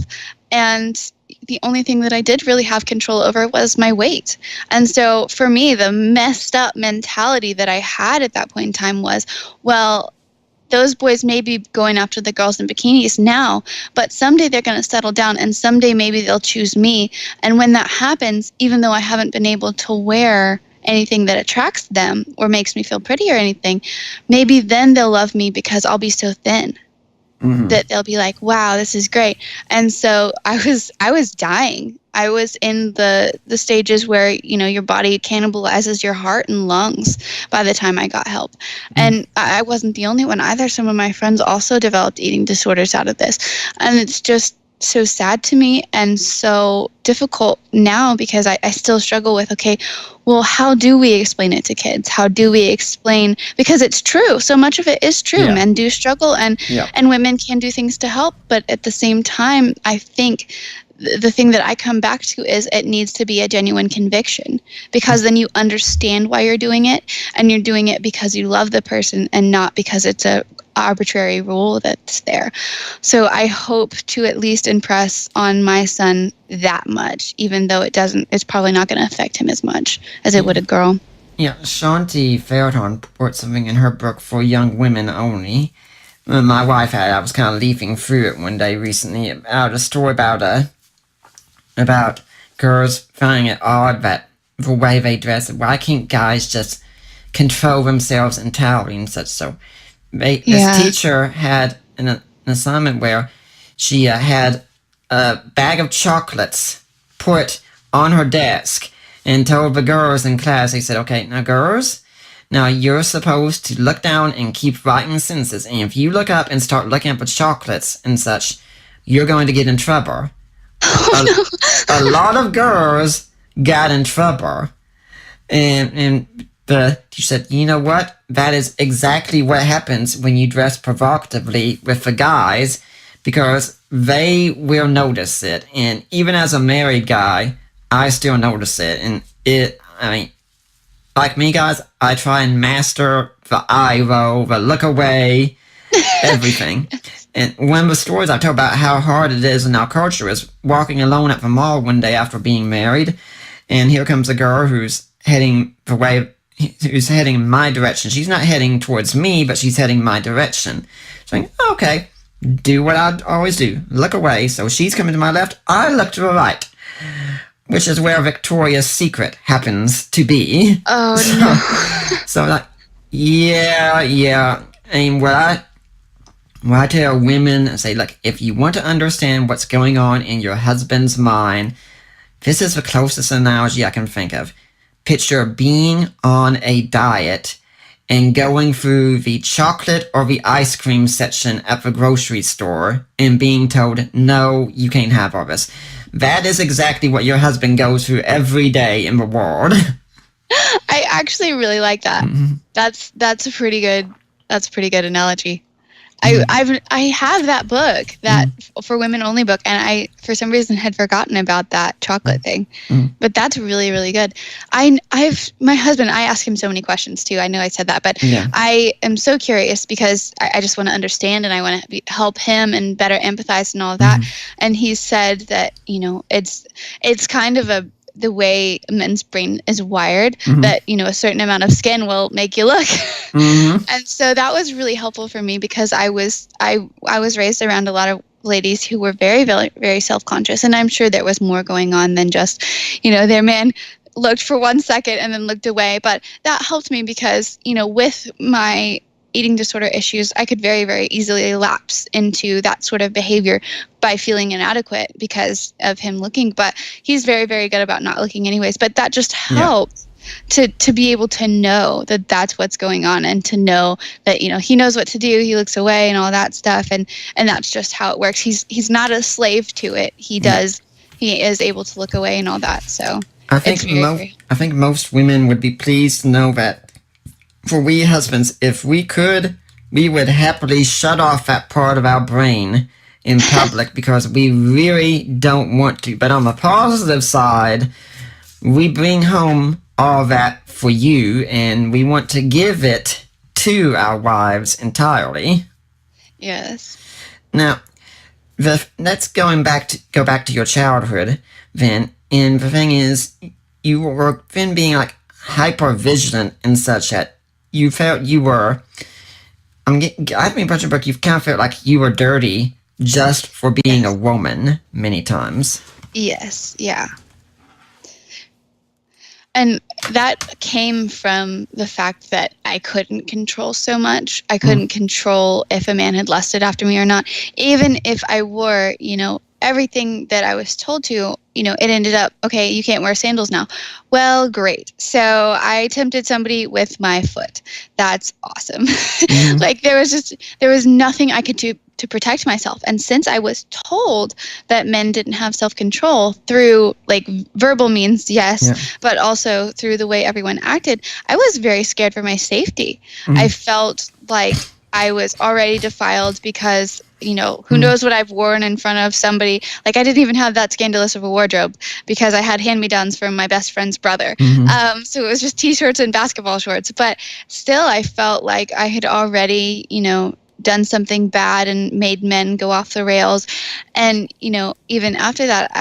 And the only thing that I did really have control over was my weight. And so for me, the messed up mentality that I had at that point in time was, well, those boys may be going after the girls in bikinis now, but someday they're going to settle down and someday maybe they'll choose me. And when that happens, even though I haven't been able to wear anything that attracts them or makes me feel pretty or anything, maybe then they'll love me because I'll be so thin that they'll be like, wow, this is great. And so I was dying. I was in the stages where, your body cannibalizes your heart and lungs by the time I got help. And I wasn't the only one either. Some of my friends also developed eating disorders out of this. And it's just so sad to me and so difficult now because I still struggle with, okay, well, how do we explain it to kids? How do we explain, because it's true. So much of it is true. Men do struggle and women can do things to help. But at the same time, I think the thing that I come back to is it needs to be a genuine conviction because then you understand why you're doing it and you're doing it because you love the person and not because it's a arbitrary rule that's there. So I hope to at least impress on my son that much, even though it's probably not going to affect him as much as it would a girl. Yeah, Shanti Fairhorn wrote something in her book for young women only. My wife I was kind of leafing through it one day recently about a story about girls finding it odd that the way they dress. Why can't guys just control themselves entirely and such? So this teacher had an assignment where she had a bag of chocolates put on her desk and told the girls in class, they said, okay, now girls, now you're supposed to look down and keep writing sentences. And if you look up and start looking at the chocolates and such, you're going to get in trouble. A lot of girls got in trouble. And the teacher said, you know what? That is exactly what happens when you dress provocatively with the guys, because they will notice it. And even as a married guy, I still notice it. And like me, guys, I try and master the eye roll, the look away, everything. And one of the stories I tell about how hard it is in our culture is walking alone at the mall one day after being married, and here comes a girl who's heading in my direction. She's not heading towards me, but she's heading my direction. So I'm like, okay, do what I always do, look away. So she's coming to my left, I look to the right, which is where Victoria's Secret happens to be. Oh, no. So like, yeah. And what I tell women, I say, look, if you want to understand what's going on in your husband's mind, this is the closest analogy I can think of. Picture being on a diet and going through the chocolate or the ice cream section at the grocery store and being told, no, you can't have all this. That is exactly what your husband goes through every day in the world. I actually really like that. Mm-hmm. That's a pretty good analogy. I have that book, that for women only book, and I for some reason had forgotten about that chocolate thing. But that's really, really good. My husband, I ask him so many questions too. I know I said that, but I am so curious because I just want to understand and I want to help him and better empathize and all of that. And he said that, it's kind of the way a men's brain is wired, that a certain amount of skin will make you look. And so that was really helpful for me because I was raised around a lot of ladies who were very, very, very self-conscious, and I'm sure there was more going on than just, their man looked for 1 second and then looked away. But that helped me because, with my eating disorder issues, I could very, very easily lapse into that sort of behavior by feeling inadequate because of him looking. But he's very, very good about not looking anyways. But that just helped to be able to know that that's what's going on, and to know that, he knows what to do. He looks away and all that stuff. And that's just how it works. He's not a slave to it. He is able to look away and all that. So I think most women would be pleased to know that for we husbands, if we could, we would happily shut off that part of our brain in public because we really don't want to. But on the positive side, we bring home all that for you, and we want to give it to our wives entirely. Yes. Now, let's go back to your childhood, then. And the thing is, you were then being like hyper vigilant and such that you felt you were. I've been in your book. You've kind of felt like you were dirty just for being a woman many times. Yes. Yeah. And that came from the fact that I couldn't control so much. I couldn't control if a man had lusted after me or not. Even if I wore, everything that I was told to, it ended up, okay, you can't wear sandals now. Well, great. So I tempted somebody with my foot. That's awesome. Like there was nothing I could do to protect myself. And since I was told that men didn't have self-control through like verbal means, yes, but also through the way everyone acted, I was very scared for my safety. I felt like I was already defiled because, who knows what I've worn in front of somebody. Like I didn't even have that scandalous of a wardrobe because I had hand-me-downs from my best friend's brother. So it was just t-shirts and basketball shorts. But still, I felt like I had already, done something bad and made men go off the rails. And, even after that,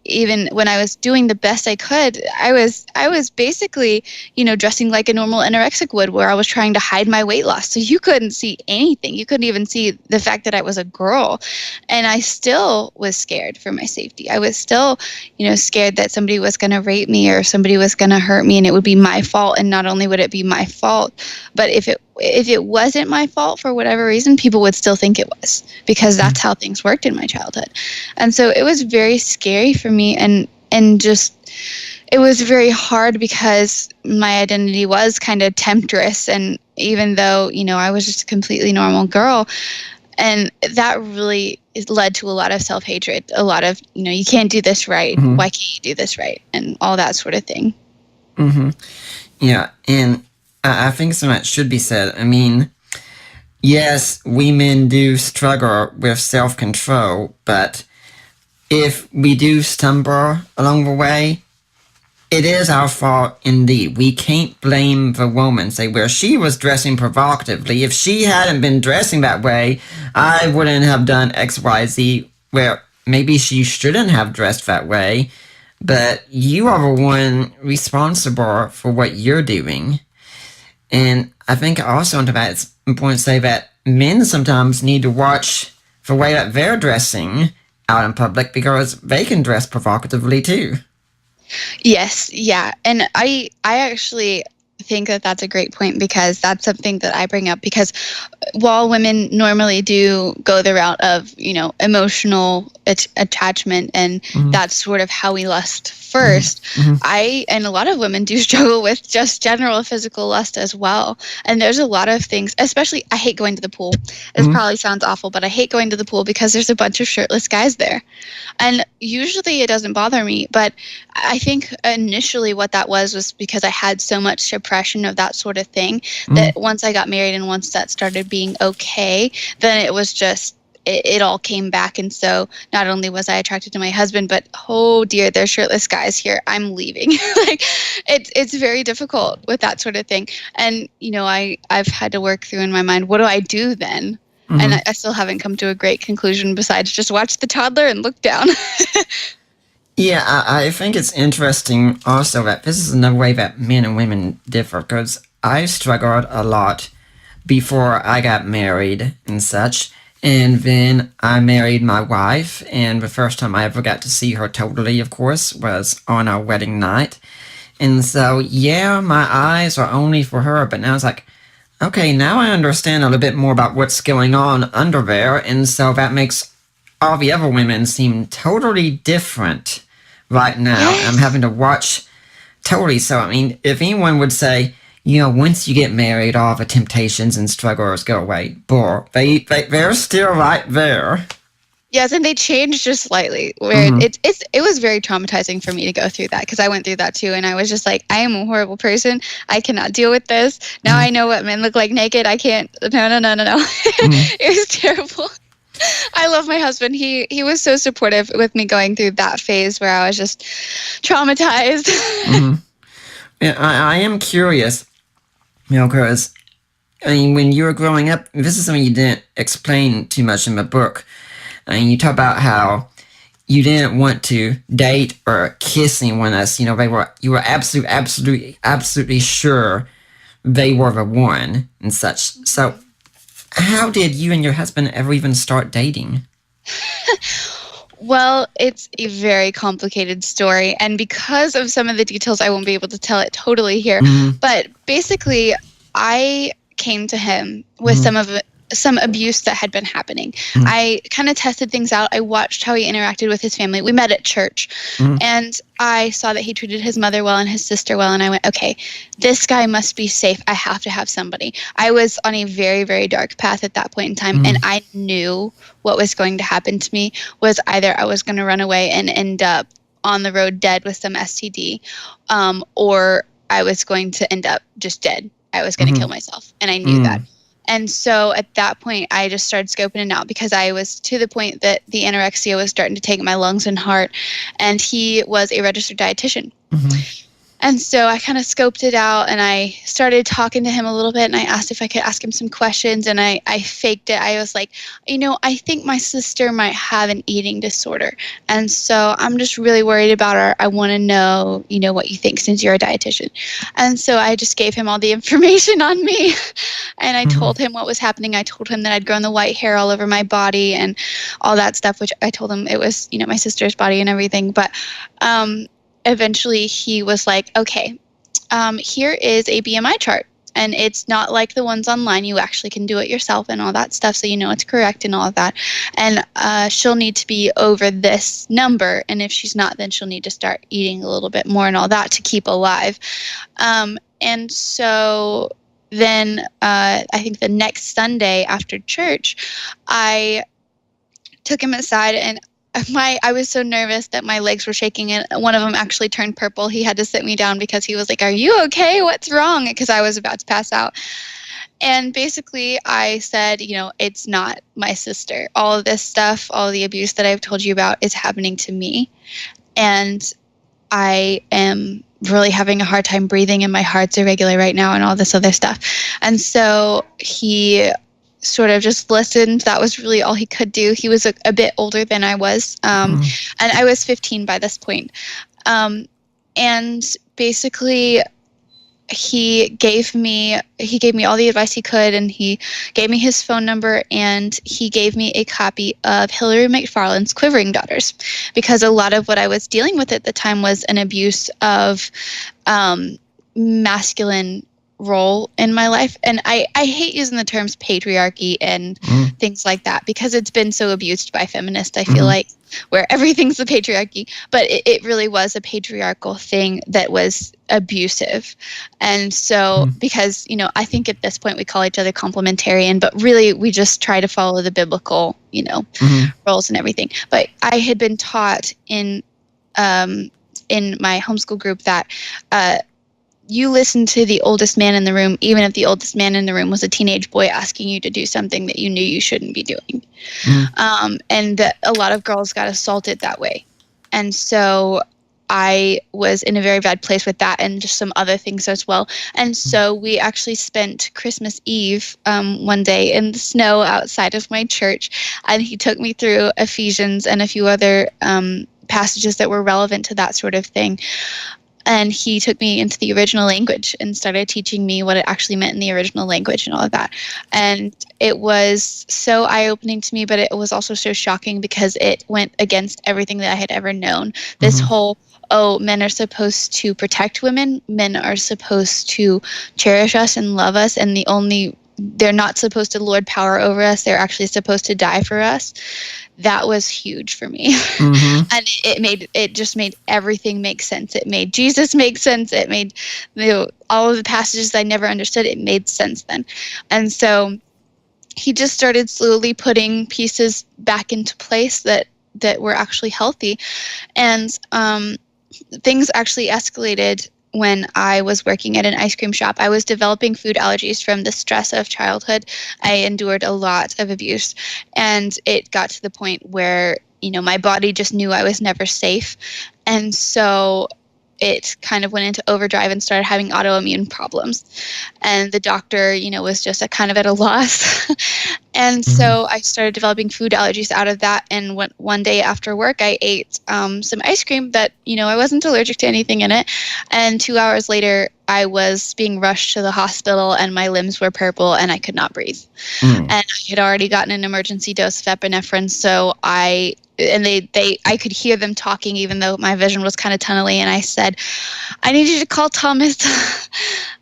even when I was doing the best I could, I was basically, dressing like a normal anorexic would, where I was trying to hide my weight loss. So you couldn't see anything. You couldn't even see the fact that I was a girl. And I still was scared for my safety. I was still, scared that somebody was going to rape me or somebody was going to hurt me and it would be my fault. And not only would it be my fault, but if it wasn't my fault for whatever reason, people would still think it was, because that's how things worked in my childhood. And so it was very scary for me, and just it was very hard because my identity was kind of temptress, and even though, I was just a completely normal girl, and that really led to a lot of self-hatred, a lot of, you can't do this right, why can't you do this right, and all that sort of thing. Yeah, and I think so much should be said. I mean, yes, we men do struggle with self-control, but if we do stumble along the way, it is our fault indeed. We can't blame the woman, say, well, she was dressing provocatively. If she hadn't been dressing that way, I wouldn't have done X, Y, Z. Well, maybe she shouldn't have dressed that way, but you are the one responsible for what you're doing. And I think also into that, it's important to say that men sometimes need to watch the way that they're dressing out in public, because they can dress provocatively too. Yes, yeah. And I actually think that that's a great point, because that's something that I bring up, because while women normally do go the route of, emotional attachment, and that's sort of how we lust first, I and a lot of women do struggle with just general physical lust as well. And there's a lot of things, especially I hate going to the pool. It probably sounds awful, but I hate going to the pool because there's a bunch of shirtless guys there. And usually it doesn't bother me, but I think initially what that was because I had so much suppression of that sort of thing that once I got married and once that started being okay, then it was just, it all came back. And so not only was I attracted to my husband, but oh dear, there's shirtless guys here, I'm leaving. Like it's very difficult with that sort of thing. And, I've had to work through in my mind, what do I do then? And I still haven't come to a great conclusion besides just watch the toddler and look down. Yeah, I think it's interesting also that this is another way that men and women differ, because I struggled a lot before I got married and such. And then I married my wife, and the first time I ever got to see her totally, of course, was on our wedding night. And so, yeah, my eyes are only for her, but now it's like, okay, now I understand a little bit more about what's going on under there, and so that makes all the other women seem totally different right now. I'm Yes. having to watch totally. So, I mean, if anyone would say, once you get married, all the temptations and struggles go away, they're still right there. Yes, and they changed just slightly. Where Mm-hmm. it was very traumatizing for me to go through that because I went through that too, and I was just like, I am a horrible person. I cannot deal with this. Now I know what men look like naked. I can't. No, no, no, no, no. Mm-hmm. It was terrible. I love my husband. He was so supportive with me going through that phase where I was just traumatized. Mm-hmm. Yeah, I am curious, because I mean, when you were growing up, this is something you didn't explain too much in the book. I mean, you talk about how you didn't want to date or kiss anyone else. You were absolutely sure they were the one and such. So, how did you and your husband ever even start dating? Well, it's a very complicated story, and because of some of the details, I won't be able to tell it totally here. Mm-hmm. But basically, I came to him with Mm-hmm. some abuse that had been happening. Mm-hmm. I kind of tested things out. I watched how he interacted with his family. We met at church, Mm-hmm. and I saw that he treated his mother well and his sister well, and I went, okay, this guy must be safe. I have to have somebody. I was on a very, very dark path at that point in time, and I knew what was going to happen to me was either I was going to run away and end up on the road dead with some STD, or I was going to end up just dead. I was going to kill myself, and I knew that. And so at that point, I just started scoping it out because I was to the point that the anorexia was starting to take my lungs and heart, and he was a registered dietitian. And so I kind of scoped it out, and I started talking to him a little bit, and I asked if I could ask him some questions, and I faked it. I was like, I think my sister might have an eating disorder, and so I'm just really worried about her. I want to know, what you think since you're a dietitian. And so I just gave him all the information on me, and I told him what was happening. I told him that I'd grown the white hair all over my body and all that stuff, which I told him it was, my sister's body and everything. But eventually he was like, okay, here is a BMI chart. And it's not like the ones online. You actually can do it yourself and all that stuff, so it's correct and all of that. And she'll need to be over this number. And if she's not, then she'll need to start eating a little bit more and all that to keep alive. And so then I think the next Sunday after church, I took him aside, and I was so nervous that my legs were shaking, and one of them actually turned purple. He had to sit me down because he was like, "Are you okay? What's wrong?" Because I was about to pass out. And basically I said, it's not my sister. All of this stuff, all the abuse that I've told you about is happening to me. And I am really having a hard time breathing, and my heart's irregular right now and all this other stuff. And so he sort of just listened. That was really all he could do. He was a bit older than I was, and I was 15 by this point. And basically he gave me all the advice he could, and he gave me his phone number, and he gave me a copy of Hillary McFarland's Quivering Daughters, because a lot of what I was dealing with at the time was an abuse of masculine role in my life. And I hate using the terms patriarchy and things like that because it's been so abused by feminists, I feel like, where everything's the patriarchy. But it really was a patriarchal thing that was abusive. And so because, I think at this point we call each other complementarian, but really we just try to follow the biblical, roles and everything. But I had been taught in my homeschool group that you listen to the oldest man in the room, even if the oldest man in the room was a teenage boy asking you to do something that you knew you shouldn't be doing. And that a lot of girls got assaulted that way. And so I was in a very bad place with that and just some other things as well. And so we actually spent Christmas Eve one day in the snow outside of my church, and he took me through Ephesians and a few other passages that were relevant to that sort of thing. And he took me into the original language and started teaching me what it actually meant in the original language and all of that. And it was so eye-opening to me, but it was also so shocking because it went against everything that I had ever known. This whole, oh, men are supposed to protect women, men are supposed to cherish us and love us, and they're not supposed to lord power over us, they're actually supposed to die for us. That was huge for me. And it just made everything make sense. It made Jesus make sense. It made all of the passages I never understood, it made sense then. And so he just started slowly putting pieces back into place that were actually healthy. And things actually escalated when I was working at an ice cream shop. I was developing food allergies from the stress of childhood. I endured a lot of abuse, and it got to the point where, my body just knew I was never safe. And so it kind of went into overdrive and started having autoimmune problems. And the doctor, was just kind of at a loss. And so I started developing food allergies out of that. And one day after work, I ate some ice cream that, I wasn't allergic to anything in it. And 2 hours later, I was being rushed to the hospital and my limbs were purple and I could not breathe. And I had already gotten an emergency dose of epinephrine. So I could hear them talking even though my vision was kind of tunnely. And I said, I need you to call Thomas.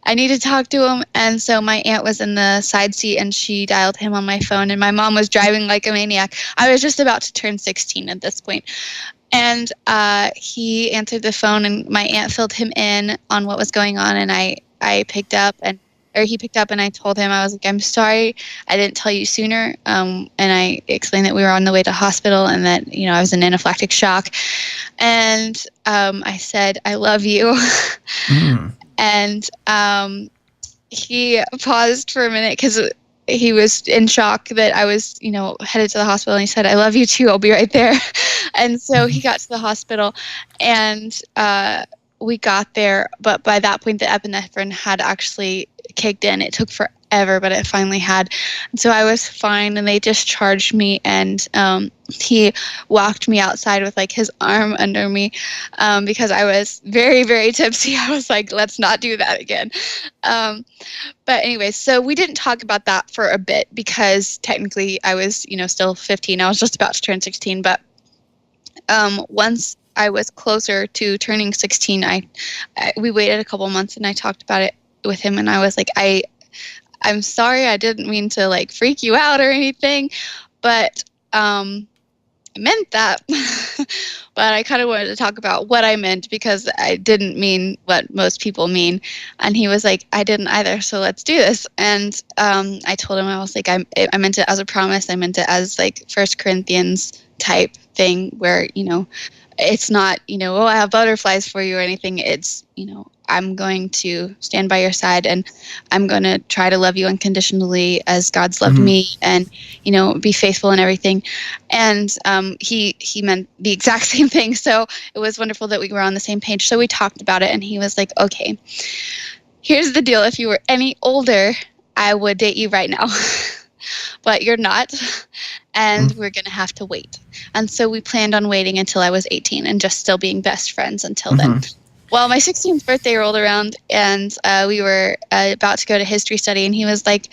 I need to talk to him. And so my aunt was in the side seat and she dialed him on my phone, and my mom was driving like a maniac. I was just about to turn 16 at this point. And he answered the phone, and my aunt filled him in on what was going on. And he picked up, and I told him, I was like, I'm sorry I didn't tell you sooner. And I explained that we were on the way to hospital and that, I was in anaphylactic shock. And I said, I love you. And he paused for a minute because he was in shock that I was, headed to the hospital. And he said, I love you too. I'll be right there. And so he got to the hospital, and we got there. But by that point, the epinephrine had actually kicked in. It took forever, but it finally had. And so I was fine, and they discharged me, and he walked me outside with his arm under me because I was very, very tipsy. I was like, let's not do that again. But anyway, so we didn't talk about that for a bit because technically I was, still 15. I was just about to turn 16. But once I was closer to turning 16, we waited a couple months and I talked about it with him, and I was like, I'm sorry, I didn't mean to freak you out or anything, but I meant that. But I kind of wanted to talk about what I meant because I didn't mean what most people mean. And he was like, I didn't either, so let's do this. And I told him, I was like, I meant it as a promise. I meant it as 1 Corinthians type thing where, it's not, oh, I have butterflies for you or anything. It's, I'm going to stand by your side, and I'm going to try to love you unconditionally as God's loved me, and, be faithful in everything. And he meant the exact same thing. So it was wonderful that we were on the same page. So we talked about it, and he was like, okay, here's the deal. If you were any older, I would date you right now. But you're not, and we're going to have to wait. And so we planned on waiting until I was 18 and just still being best friends until then. Well, my 16th birthday rolled around, and we were about to go to history study, and he was like,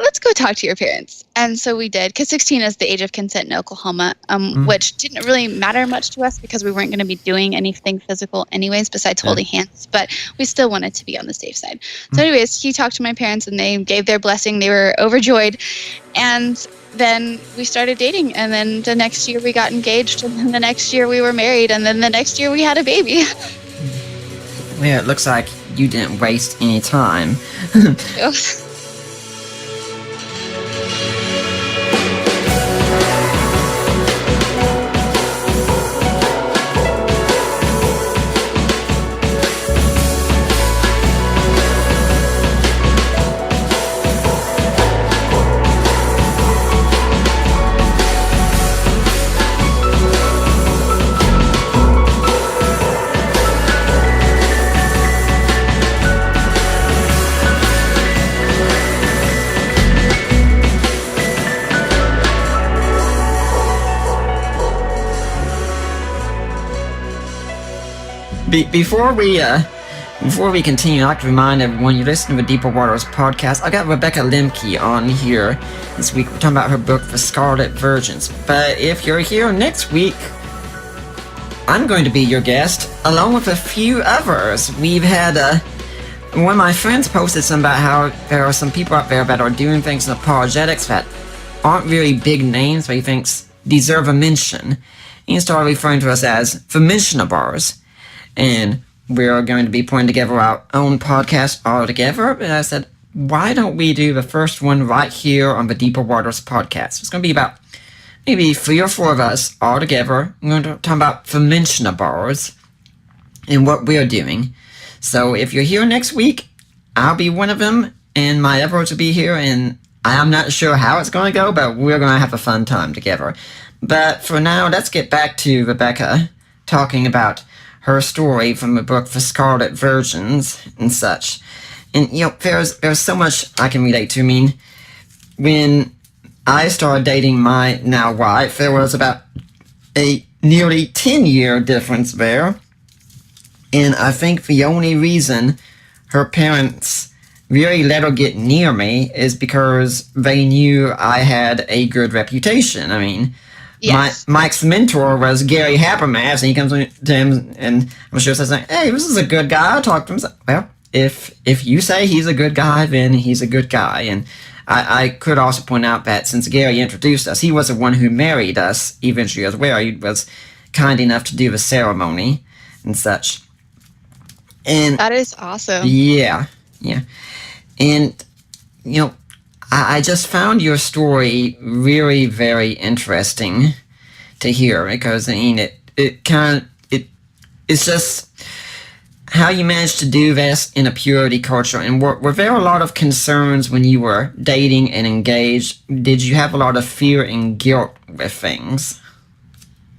let's go talk to your parents. And so we did, because 16 is the age of consent in Oklahoma, which didn't really matter much to us because we weren't going to be doing anything physical anyways besides holding hands, but we still wanted to be on the safe side. So anyways, he talked to my parents, and they gave their blessing. They were overjoyed. And then we started dating, and then the next year we got engaged, and then the next year we were married, and then the next year we had a baby. Well, it looks like you didn't waste any time. Before we continue, I'd like to remind everyone you're listening to the Deeper Waters podcast. I got Rebecca Lemke on here this week. We're talking about her book, The Scarlet Virgins. But if you're here next week, I'm going to be your guest, along with a few others. We've had one of my friends posted some about how there are some people out there that are doing things in apologetics that aren't really big names, but he thinks deserve a mention. He started referring to us as the mentionables. And we're going to be putting together our own podcast all together. And I said, why don't we do the first one right here on the Deeper Waters podcast? It's going to be about maybe 3 or 4 of us all together. We're going to talk about the mentionables and what we're doing. So if you're here next week, I'll be one of them, and my efforts will be here, and I'm not sure how it's going to go, but we're going to have a fun time together. But for now, let's get back to Rebecca talking about her story from the book The Scarlet Virgins and such. And, there's so much I can relate to. I mean, when I started dating my now wife, there was about a nearly 10-year difference there. And I think the only reason her parents really let her get near me is because they knew I had a good reputation. I mean, yes. Mike's mentor was Gary Habermas, and he comes to him, and I'm sure says, hey, this is a good guy. I'll talk to him. Well, if you say he's a good guy, then he's a good guy. And I could also point out that since Gary introduced us, he was the one who married us eventually as well. He was kind enough to do the ceremony and such. And that is awesome. Yeah. And, I just found your story really very interesting to hear, because, it's just how you managed to do this in a purity culture. And were there a lot of concerns when you were dating and engaged? Did you have a lot of fear and guilt with things?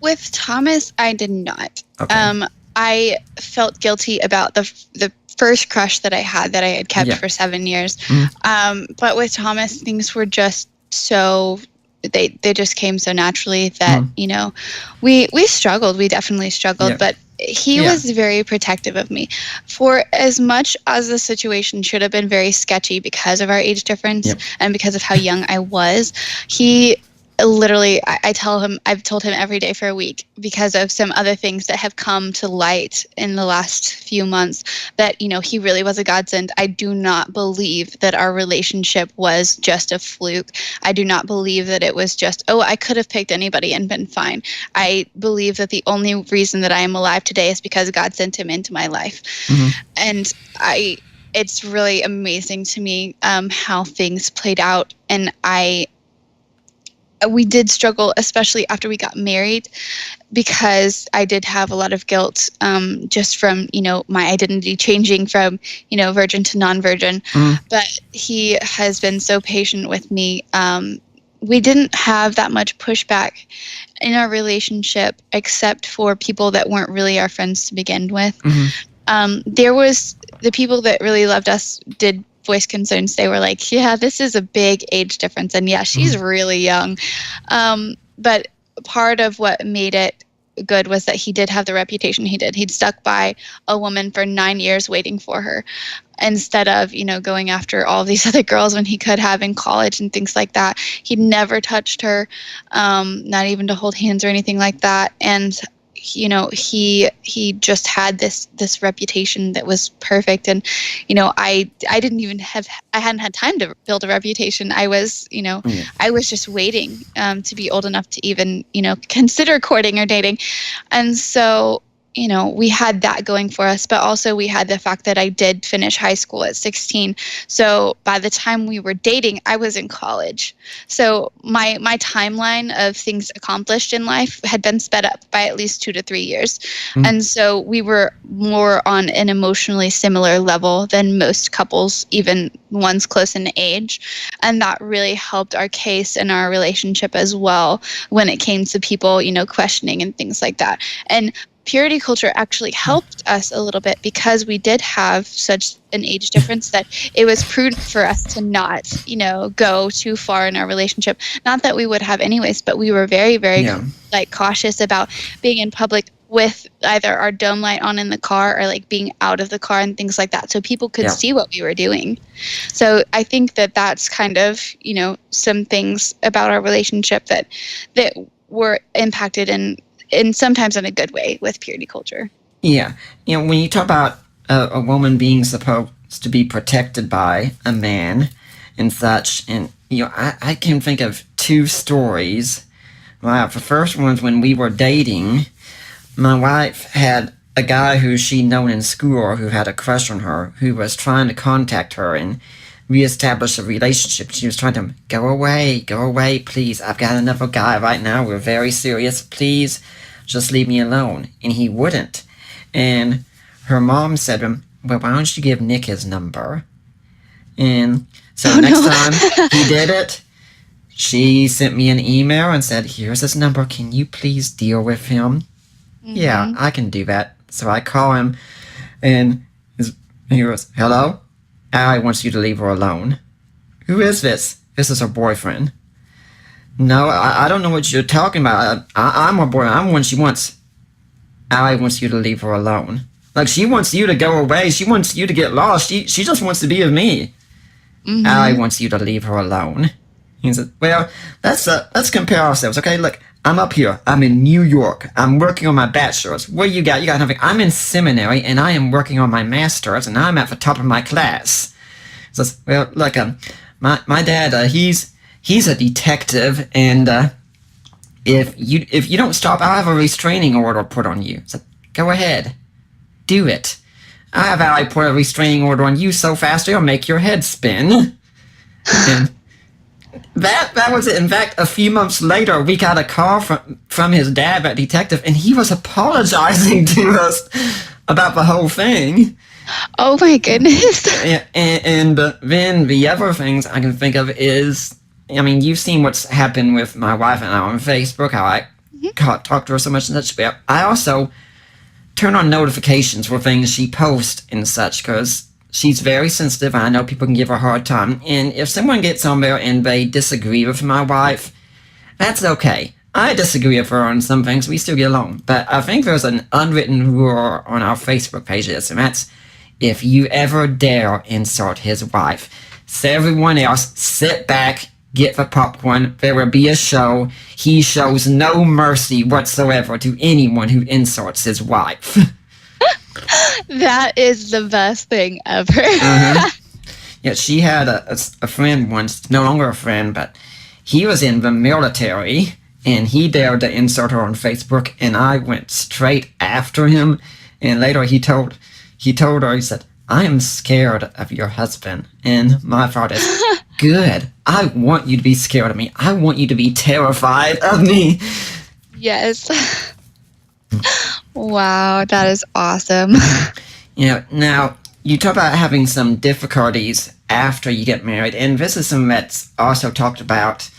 With Thomas, I did not. Okay. I felt guilty about the first crush that I had kept for 7 years. Mm-hmm. But with Thomas, things were just so, they just came so naturally that, we struggled. We definitely struggled, but he was very protective of me. For as much as the situation should have been very sketchy because of our age difference and because of how young I was, he literally, I've told him every day for a week, because of some other things that have come to light in the last few months, that, he really was a godsend. I do not believe that our relationship was just a fluke. I do not believe that it was just, I could have picked anybody and been fine. I believe that the only reason that I am alive today is because God sent him into my life. Mm-hmm. And it's really amazing to me how things played out. And we did struggle, especially after we got married, because I did have a lot of guilt just from, my identity changing from, virgin to non-virgin. But he has been so patient with me. We didn't have that much pushback in our relationship, except for people that weren't really our friends to begin with. Mm-hmm. There was the people that really loved us did voice concerns. They were like, this is a big age difference, and she's really young. But part of what made it good was that he did have the reputation he did. He'd stuck by a woman for 9 years waiting for her, instead of, going after all these other girls when he could have in college and things like that. He'd never touched her, not even to hold hands or anything like that. And he just had this reputation that was perfect. And I hadn't had time to build a reputation. I was I was just waiting to be old enough to even consider courting or dating. And so we had that going for us, but also we had the fact that I did finish high school at 16. So by the time we were dating, I was in college. So my timeline of things accomplished in life had been sped up by at least 2 to 3 years. And so we were more on an emotionally similar level than most couples, even ones close in age. And that really helped our case and our relationship as well when it came to people, questioning and things like that. And purity culture actually helped us a little bit, because we did have such an age difference that it was prudent for us to not, go too far in our relationship. Not that we would have anyways, but we were very, very cautious about being in public with either our dome light on in the car or like being out of the car and things like that, so people could see what we were doing. So I think that that's kind of, you know, some things about our relationship that were impacted in sometimes in a good way with purity culture. Yeah. You know, when you talk about a woman being supposed to be protected by a man and such, and, you know, I can think of two stories. Wow. The first one's when we were dating. My wife had a guy who she'd known in school who had a crush on her, who was trying to contact her and reestablish a relationship. She was trying to go away, please. I've got another guy right now. We're very serious. Please, just leave me alone. And he wouldn't. And her mom said to him, well, why don't you give Nick his number? And so next time he did it, she sent me an email and said, here's his number. Can you please deal with him? Yeah, I can do that. So I call him, and he goes, hello? Allie wants you to leave her alone. Who is this? This is her boyfriend. No, I don't know what you're talking about. I'm her boyfriend. I'm the one she wants. Allie wants you to leave her alone. Like, she wants you to go away. She wants you to get lost. She just wants to be with me. Allie wants you to leave her alone. He said, well, let's compare ourselves, okay? Look, I'm up here. I'm in New York. I'm working on my bachelor's. What you got? You got nothing. I'm in seminary, and I am working on my master's, and I'm at the top of my class. So, well, look, my dad, he's a detective, and if you don't stop, I'll have a restraining order put on you. So, go ahead, do it. I'll have Allie put a restraining order on you so fast it'll make your head spin. And that was it. In fact, a few months later, we got a call from his dad, that detective, and he was apologizing to us about the whole thing. Oh my goodness. And then the other things I can think of is, I mean, you've seen what's happened with my wife and I on Facebook, how I talk to her so much and such. But I also turn on notifications for things she posts and such, because she's very sensitive, and I know people can give her a hard time. And if someone gets on there and they disagree with my wife, that's okay. I disagree with her on some things. We still get along. But I think there's an unwritten rule on our Facebook pages, and that's, if you ever dare insult his wife, say everyone else, sit back, get the popcorn, there will be a show. He shows no mercy whatsoever to anyone who insults his wife. That is the best thing ever. Yeah, she had a friend once, no longer a friend, but he was in the military, and he dared to insult her on Facebook, and I went straight after him. And later he told her, he said, I am scared of your husband. And my thought is, good. I want you to be scared of me. I want you to be terrified of me. Yes. Wow, that is awesome. You know, now, you talk about having some difficulties after you get married, and this is something that's also talked about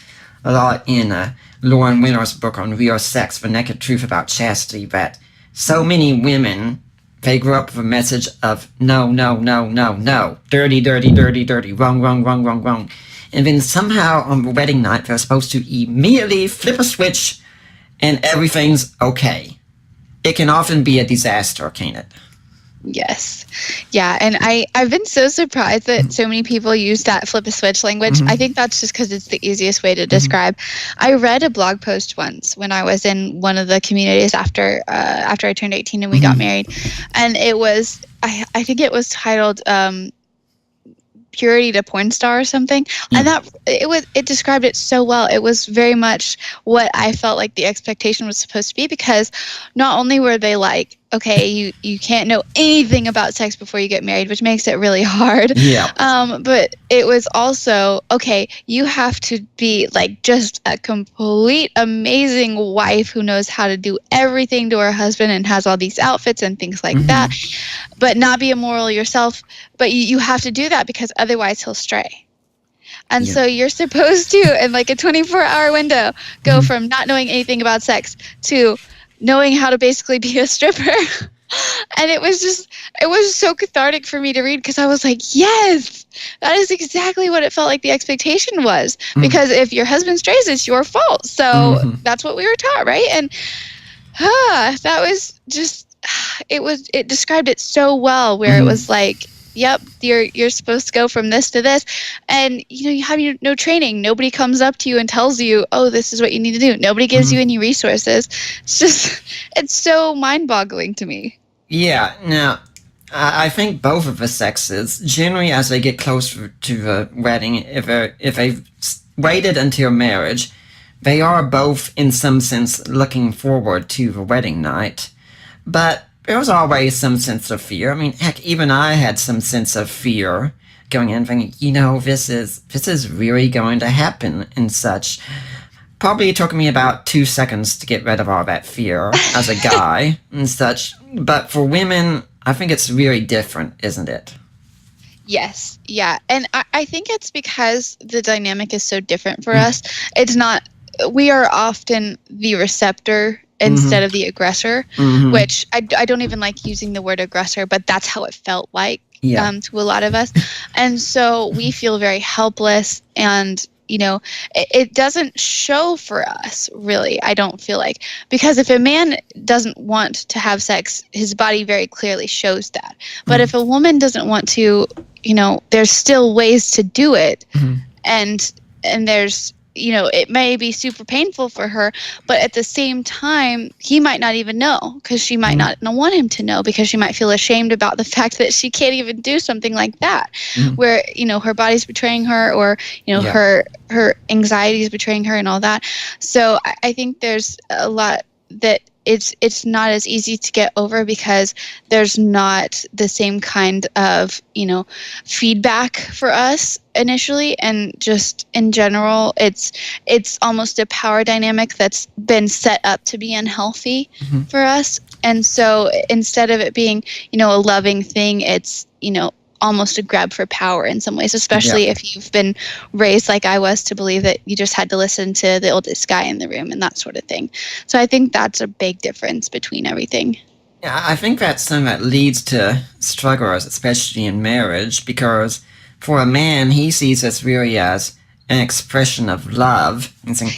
a lot in Lauren Winner's book on Real Sex, The Naked Truth About Chastity, that so many women, they grew up with a message of no, no, no, no, no, dirty, dirty, dirty, dirty, wrong, wrong, wrong, wrong, wrong. And then somehow on the wedding night, they're supposed to immediately flip a switch and everything's okay. It can often be a disaster, can't it? Yes. Yeah. And I've been so surprised that so many people use that flip a switch language. I think that's just because it's the easiest way to describe. I read a blog post once when I was in one of the communities after I turned 18 and we got married. And it was, I think it was titled Purity to Porn Star or something. And that it described it so well. It was very much what I felt like the expectation was supposed to be, because not only were they like, okay, you can't know anything about sex before you get married, which makes it really hard. Yeah. But it was also, okay, you have to be like just a complete amazing wife who knows how to do everything to her husband and has all these outfits and things like that, but not be immoral yourself. But you have to do that because otherwise he'll stray. And so you're supposed to, in like a 24-hour window, go from not knowing anything about sex to knowing how to basically be a stripper. And it was so cathartic for me to read, because I was like, yes, that is exactly what it felt like the expectation was. Because if your husband strays, it's your fault. So that's what we were taught, right? And That was just it described it so well, where it was like, yep, you're supposed to go from this to this, and you have no training. Nobody comes up to you and tells you, oh, this is what you need to do. Nobody gives you any resources. It's so mind-boggling to me. Yeah. Now, I think both of the sexes, generally as they get closer to the wedding, if they've waited until marriage, they are both, in some sense, looking forward to the wedding night. But there was always some sense of fear. I mean, heck, even I had some sense of fear going in, thinking, this is really going to happen and such. Probably took me about 2 seconds to get rid of all that fear as a guy and such. But for women, I think it's really different, isn't it? Yes, yeah. And I think it's because the dynamic is so different for us. It's not, we are often the receptor instead of the aggressor, which I don't even like using the word aggressor, but that's how it felt like to a lot of us. And so we feel very helpless, and it doesn't show for us, really, I don't feel like. Because if a man doesn't want to have sex, his body very clearly shows that. But if a woman doesn't want to, there's still ways to do it. And there's, it may be super painful for her, but at the same time, he might not even know, because she might not want him to know, because she might feel ashamed about the fact that she can't even do something like that, where, her body's betraying her, or, her anxiety is betraying her and all that. So I think there's a lot that it's not as easy to get over, because there's not the same kind of feedback for us initially, and just in general it's almost a power dynamic that's been set up to be unhealthy for us. And so instead of it being a loving thing, it's almost a grab for power in some ways, especially if you've been raised like I was to believe that you just had to listen to the oldest guy in the room and that sort of thing. So I think that's a big difference between everything. Yeah, I think that's something that leads to struggles, especially in marriage, because for a man, he sees this really as an expression of love. And saying,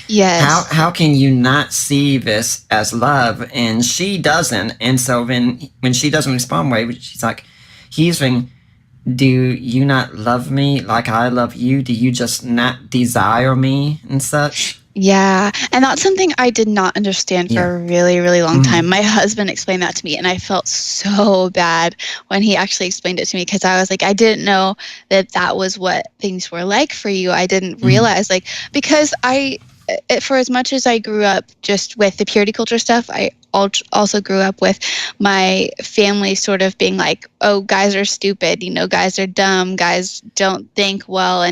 how can you not see this as love? And she doesn't. And so then when she doesn't respond right, she's like, he's saying, do you not love me like I love you? Do you just not desire me and such? Yeah, and that's something I did not understand for a really, really long time. My husband explained that to me, and I felt so bad when he actually explained it to me, because I was like, I didn't know that was what things were like for you. I didn't realize, because for as much as I grew up just with the purity culture stuff, I also grew up with my family sort of being like, oh, guys are stupid, guys are dumb, guys don't think well,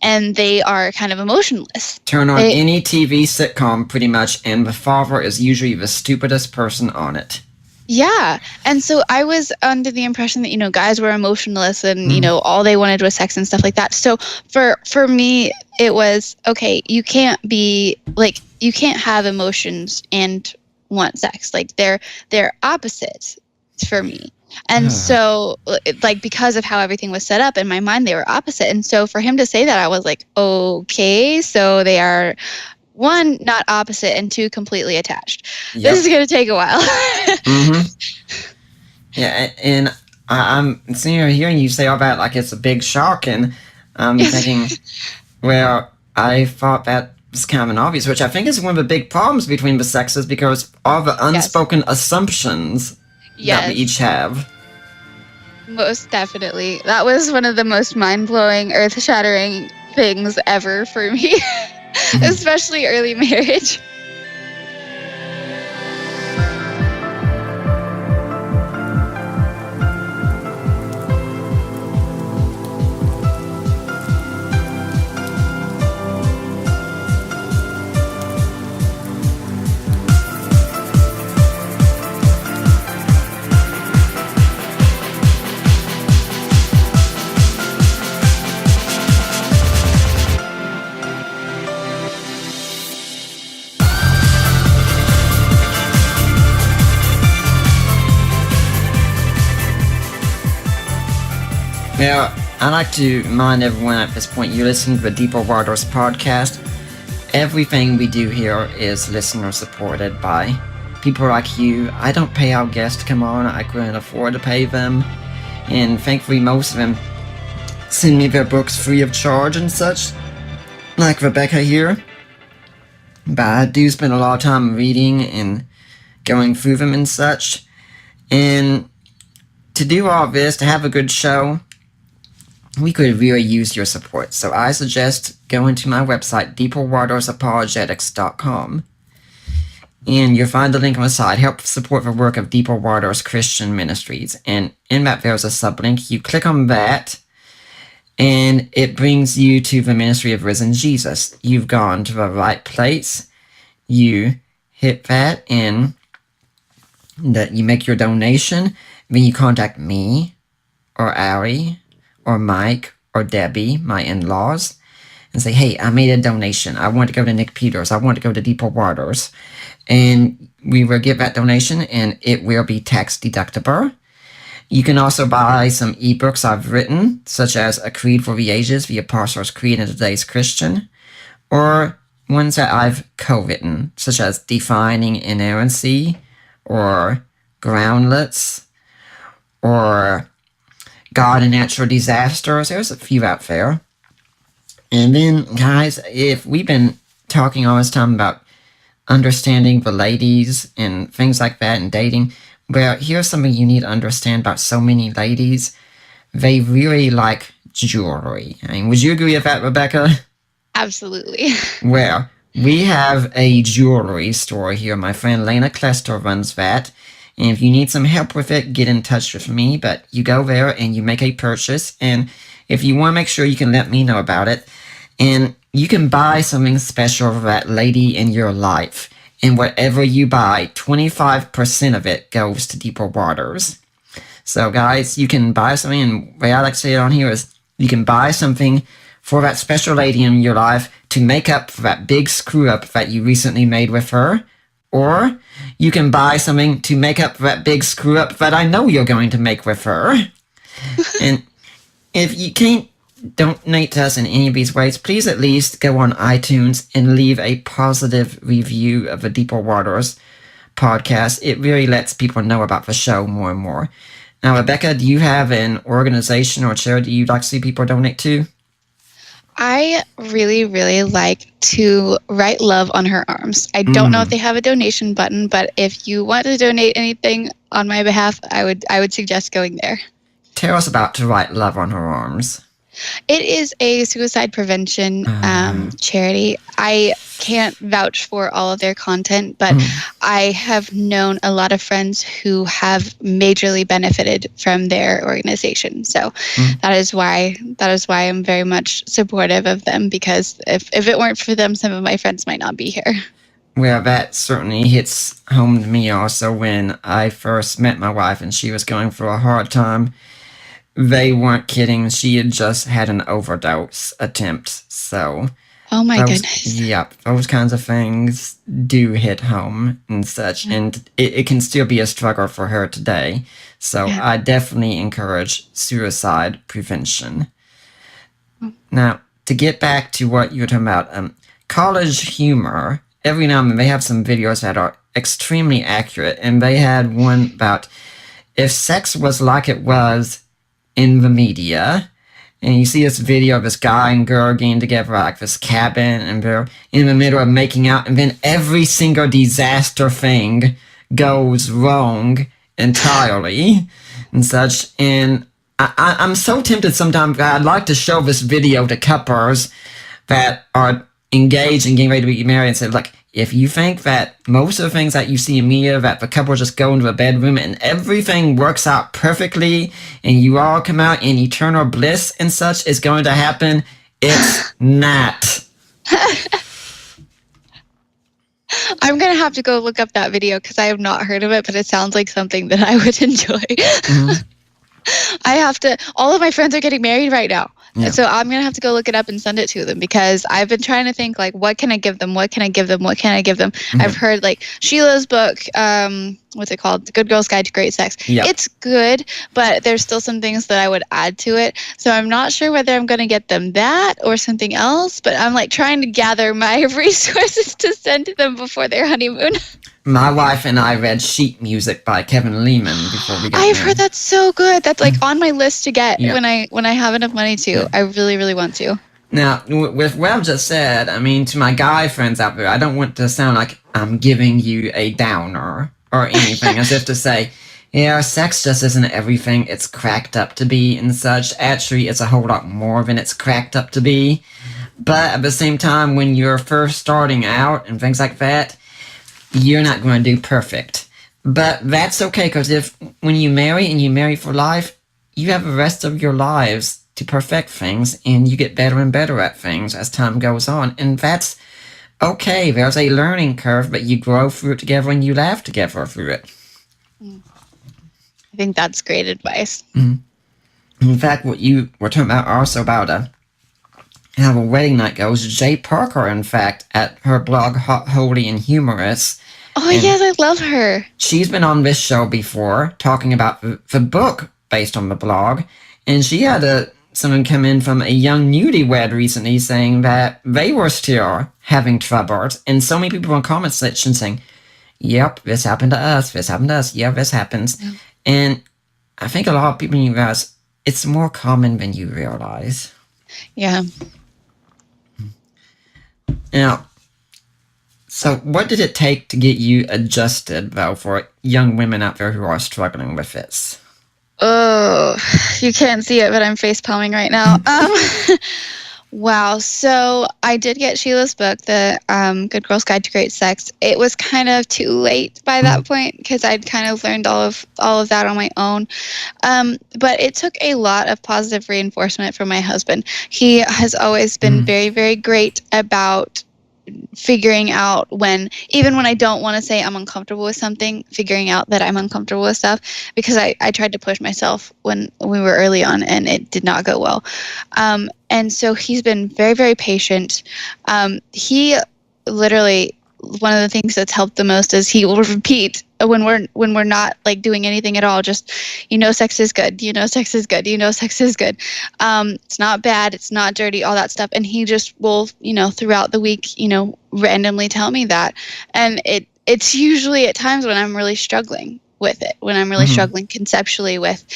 and they are kind of emotionless. Turn on any TV sitcom pretty much, and the father is usually the stupidest person on it. Yeah. And so I was under the impression that, guys were emotionless and, all they wanted was sex and stuff like that. So for me, it was, okay, you can't have emotions and want sex. Like they're opposites for me. And so because of how everything was set up in my mind, they were opposite. And so for him to say that, I was like, okay, so they are, one, not opposite, and two, completely attached. This is going to take a while. Yeah, and I'm sitting here hearing you say all that like it's a big shock, and I'm thinking, well, I thought that was kind of an obvious, which I think is one of the big problems between the sexes, because all the unspoken assumptions that we each have. Most definitely. That was one of the most mind-blowing, earth-shattering things ever for me. Especially early marriage. Now, I'd like to remind everyone at this point, you're listening to the Deeper Waters podcast. Everything we do here is listener supported by people like you. I don't pay our guests to come on. I couldn't afford to pay them. And thankfully, most of them send me their books free of charge and such. Like Rebecca here. But I do spend a lot of time reading and going through them and such. And to do all this, to have a good show, we could really use your support. So I suggest going to my website, deeperwatersapologetics.com. And you'll find the link on the side. Help support the work of Deeper Waters Christian Ministries. And in that, there's a sublink. You click on that, and it brings you to the Ministry of Risen Jesus. You've gone to the right place. You hit that, and that you make your donation. Then you contact me, or Ari, or Mike, or Debbie, my in-laws, and say, hey, I made a donation. I want to go to Nick Peters. I want to go to Deeper Waters. And we will give that donation, and it will be tax deductible. You can also buy some ebooks I've written, such as A Creed for the Ages, The Apostles' Creed in Today's Christian, or ones that I've co-written, such as Defining Inerrancy, or Groundlets, or God and Natural Disasters. There's a few out there. And then, guys, if we've been talking all this time about understanding the ladies and things like that and dating, well, here's something you need to understand about so many ladies. They really like jewelry. I mean, would you agree with that, Rebecca? Absolutely. Well, we have a jewelry store here. My friend Lena Klester runs that. And if you need some help with it, get in touch with me. But you go there and you make a purchase. And if you want to make sure, you can let me know about it. And you can buy something special for that lady in your life. And whatever you buy, 25% of it goes to Deeper Waters. So, guys, you can buy something, and the way I like to say it on here is you can buy something for that special lady in your life to make up for that big screw-up that you recently made with her. Or you can buy something to make up for that big screw-up that I know you're going to make with her. And if you can't donate to us in any of these ways, please at least go on iTunes and leave a positive review of the Deeper Waters podcast. It really lets people know about the show more and more. Now, Rebecca, do you have an organization or charity you'd like to see people donate to? I really, really like to write love on her arms. I don't know if they have a donation button, but if you want to donate anything on my behalf, I would suggest going there. Tell us about To Write Love on Her Arms. It is a suicide prevention charity. I can't vouch for all of their content, but I have known a lot of friends who have majorly benefited from their organization. So that is why I'm very much supportive of them, because if it weren't for them, some of my friends might not be here. Well, that certainly hits home to me also. When I first met my wife and she was going through a hard time, they weren't kidding. She had just had an overdose attempt. So, oh my goodness. Yep, those kinds of things do hit home and such. And it can still be a struggle for her today. So I definitely encourage suicide prevention. Now, to get back to what you were talking about, college humor, every now and then they have some videos that are extremely accurate. And they had one about if sex was like it was in the media, and you see this video of this guy and girl getting together like this cabin, and they're in the middle of making out, and then every single disaster thing goes wrong entirely and such. And I'm so tempted sometimes that I'd like to show this video to couples that are engaged and getting ready to be married and say, look, if you think that most of the things that you see in media, that the couple just go into a bedroom and everything works out perfectly and you all come out in eternal bliss and such is going to happen, it's not. I'm going to have to go look up that video because I have not heard of it, but it sounds like something that I would enjoy. All of my friends are getting married right now. Yeah. So I'm going to have to go look it up and send it to them, because I've been trying to think, like, what can I give them? What can I give them? What can I give them? I've heard, like, Sheila's book, what's it called? The Good Girl's Guide to Great Sex. Yep. It's good, but there's still some things that I would add to it. So I'm not sure whether I'm going to get them that or something else, but I'm like trying to gather my resources to send to them before their honeymoon. My wife and I read Sheet Music by Kevin Lehman before we got I've married. heard that's so good. That's like on my list to get Yeah. when I have enough money to. Yeah. I really, really want to. Now, with what I've just said, I mean, to my guy friends out there, I don't want to sound like I'm giving you a downer or anything, as if to say, yeah, sex just isn't everything it's cracked up to be and such. Actually, it's a whole lot more than it's cracked up to be. But at the same time, when you're first starting out and things like that, you're not going to do perfect. But that's okay, because when you marry and you marry for life, you have the rest of your lives to perfect things, and you get better and better at things as time goes on. And that's okay. There's a learning curve, but you grow through it together and you laugh together through it. I think that's great advice. In fact, what you were talking about also about how a wedding night goes, Jay Parker, in fact, at her blog, Hot, Holy, and Humorous. Oh, yes, I love her. She's been on this show before talking about the book based on the blog, and she had someone come in from a young newlywed recently saying that they were still having troubles, and so many people in the comment section saying, yep, this happened to us, yeah, this happens. Yeah. And I think a lot of people realize it's more common than you realize. Yeah. Now, so what did it take to get you adjusted, though, for young women out there who are struggling with this? Oh, you can't see it, but I'm face palming right now. Wow. So I did get Sheila's book, the Good Girl's Guide to Great Sex. It was kind of too late by that point because I'd kind of learned all of that on my own. But it took a lot of positive reinforcement from my husband. He has always been very, very great about figuring out even when I don't want to say I'm uncomfortable with something, figuring out that I'm uncomfortable with stuff, because I tried to push myself when we were early on and it did not go well. And so he's been very, very patient. He literally, one of the things that's helped the most is he will repeat when we're not like doing anything at all, just, sex is good, sex is good, sex is good. It's not bad, it's not dirty, all that stuff. And he just will, throughout the week, randomly tell me that. And it's usually at times when I'm really struggling with it, when I'm really struggling conceptually with,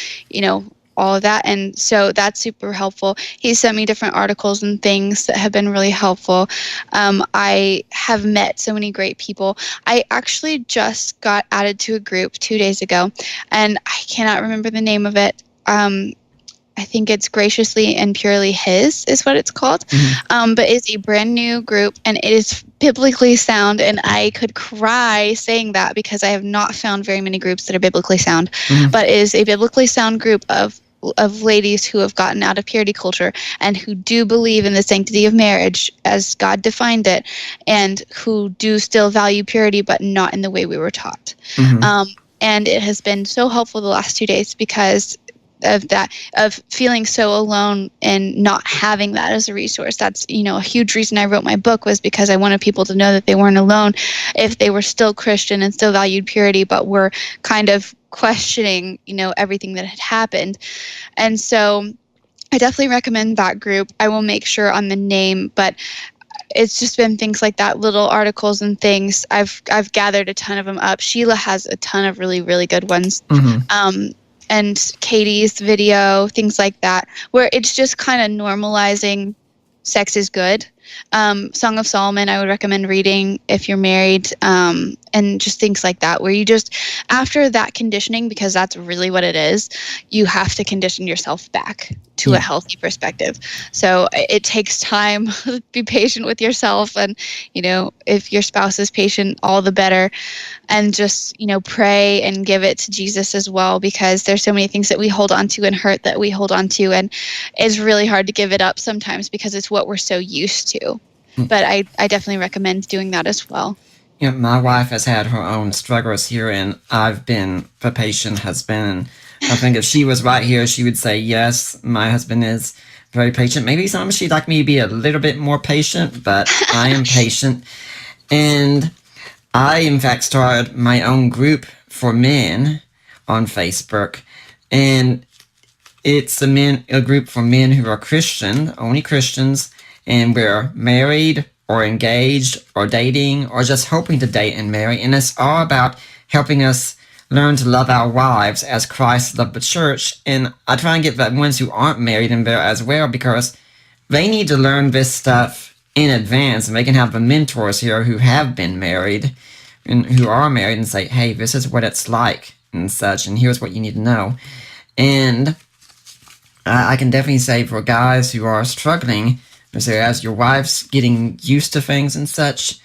all of that. And so that's super helpful. He sent me different articles and things that have been really helpful. I have met so many great people. I actually just got added to a group 2 days ago, and I cannot remember the name of it. I think it's Graciously and Purely His is what it's called. But it's a brand new group, and it is biblically sound, and I could cry saying that because I have not found very many groups that are biblically sound, but it is a biblically sound group of ladies who have gotten out of purity culture and who do believe in the sanctity of marriage as God defined it, and who do still value purity, but not in the way we were taught. And it has been so helpful the last 2 days because of feeling so alone and not having that as a resource. That's, a huge reason I wrote my book, was because I wanted people to know that they weren't alone if they were still Christian and still valued purity, but were kind of questioning, everything that had happened. And so I definitely recommend that group. I will make sure on the name, but it's just been things like that, little articles and things. I've gathered a ton of them up. Sheila has a ton of really, really good ones. And Katie's video, things like that, where it's just kind of normalizing sex is good. Song of Solomon, I would recommend reading if you're married, and just things like that, where you just, after that conditioning, because that's really what it is, you have to condition yourself back to a healthy perspective. So it takes time. Be patient with yourself, and if your spouse is patient, all the better. And just pray and give it to Jesus as well, because there's so many things that we hold on to and hurt that we hold on to, and it's really hard to give it up sometimes because it's what we're so used to. But I definitely recommend doing that as well. My wife has had her own struggles here, and I've been the patient husband. I think if she was right here, she would say, yes, my husband is very patient. Maybe sometimes she'd like me to be a little bit more patient, but I am patient. And I, in fact, started my own group for men on Facebook, and it's a group for men who are Christian, only Christians, and we're married or engaged or dating or just hoping to date and marry. And it's all about helping us learn to love our wives as Christ loved the church. And I try and get the ones who aren't married in there as well, because they need to learn this stuff in advance, and they can have the mentors here who have been married and who are married and say, hey, this is what it's like and such, and here's what you need to know. And I can definitely say for guys who are struggling, as your wife's getting used to things and such,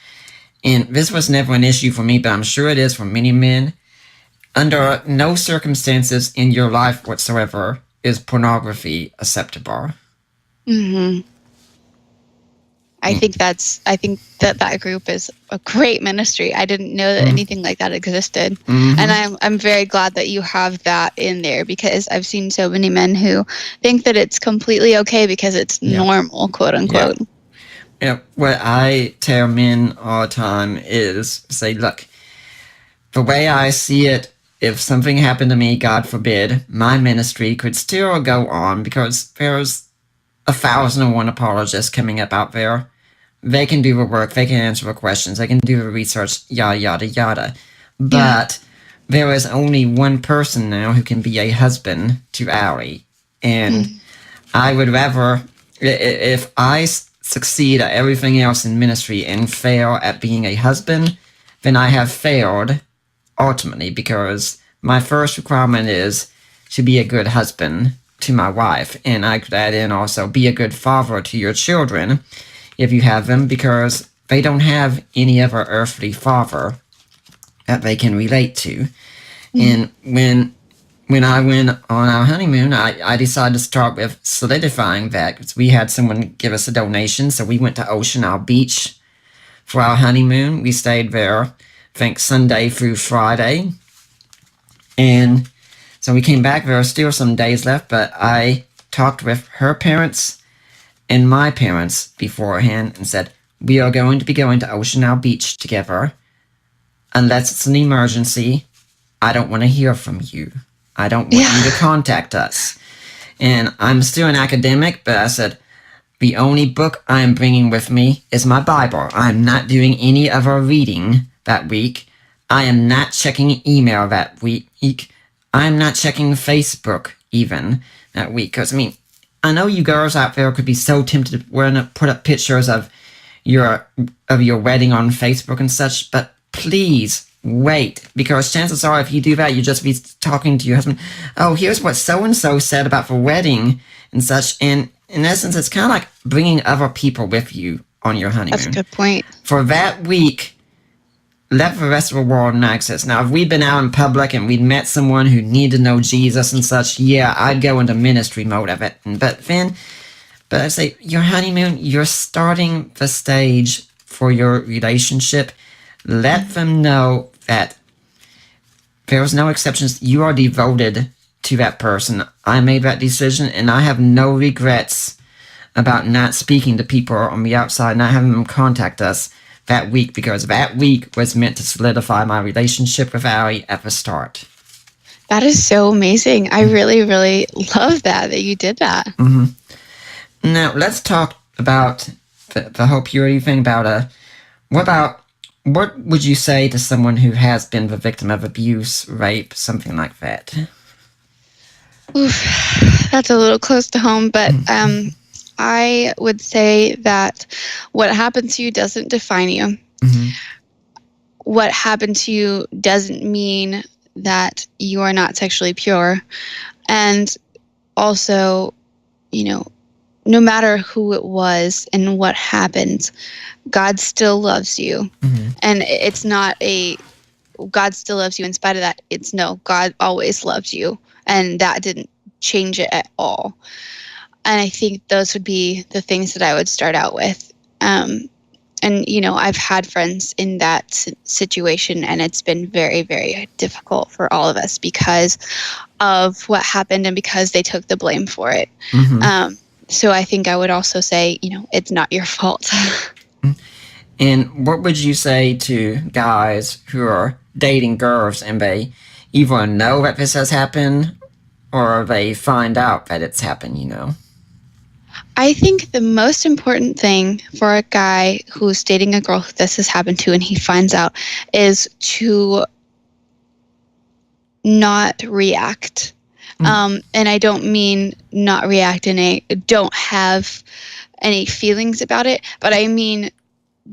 and this was never an issue for me, but I'm sure it is for many men, under no circumstances in your life whatsoever is pornography acceptable. Mm-hmm. I think that group is a great ministry. I didn't know that anything like that existed. Mm-hmm. And I'm very glad that you have that in there, because I've seen so many men who think that it's completely okay because it's normal, quote unquote. Yeah. What I tell men all the time is say, look, the way I see it, if something happened to me, God forbid, my ministry could still go on, because there's 1,001 apologists coming up out there. They can do the work, they can answer the questions, they can do the research, yada, yada, yada. But there is only one person now who can be a husband to Allie. And I would rather, if I succeed at everything else in ministry and fail at being a husband, then I have failed ultimately, because my first requirement is to be a good husband to my wife. And I could add in also be a good father to your children, if you have them, because they don't have any other earthly father that they can relate to. And when I went on our honeymoon, I decided to start with solidifying that, because we had someone give us a donation, so we went to Ocean Isle Beach for our honeymoon. We stayed there, I think, Sunday through Friday. And so we came back, there were still some days left, but I talked with her parents and my parents beforehand and said, we are going to be going to Ocean Isle Beach together. Unless it's an emergency, I don't want to hear from you. I don't want you to contact us. And I'm still an academic, but I said, the only book I'm bringing with me is my Bible. I'm not doing any other reading that week. I am not checking email that week. I'm not checking Facebook even that week. Because, I mean, I know you girls out there could be so tempted to want to put up pictures of your wedding on Facebook and such, but please wait, because chances are if you do that, you'll just be talking to your husband, oh, here's what so-and-so said about the wedding and such, and in essence, it's kind of like bringing other people with you on your honeymoon. That's a good point. For that week, let the rest of the world know access. Now, if we'd been out in public and we'd met someone who needed to know Jesus and such, yeah, I'd go into ministry mode of it. But I say, your honeymoon, you're starting the stage for your relationship. Let them know that there's no exceptions. You are devoted to that person. I made that decision, and I have no regrets about not speaking to people on the outside, not having them contact us that week, because that week was meant to solidify my relationship with Allie at the start. That is so amazing. I really, really love that you did that. Mm-hmm. Now, let's talk about the whole purity thing. What would you say to someone who has been the victim of abuse, rape, something like that? Oof, that's a little close to home, but I would say that what happened to you doesn't define you. Mm-hmm. What happened to you doesn't mean that you are not sexually pure. And also, no matter who it was and what happened, God still loves you. Mm-hmm. And it's not God still loves you in spite of that. It's no, God always loved you. And that didn't change it at all. And I think those would be the things that I would start out with. And, I've had friends in that situation, and it's been very, very difficult for all of us because of what happened and because they took the blame for it. Mm-hmm. So I think I would also say, it's not your fault. And what would you say to guys who are dating girls and they either know that this has happened or they find out that it's happened, you know? I think the most important thing for a guy who's dating a girl who this has happened to and he finds out is to not react. And I don't mean not react in a don't have any feelings about it, but I mean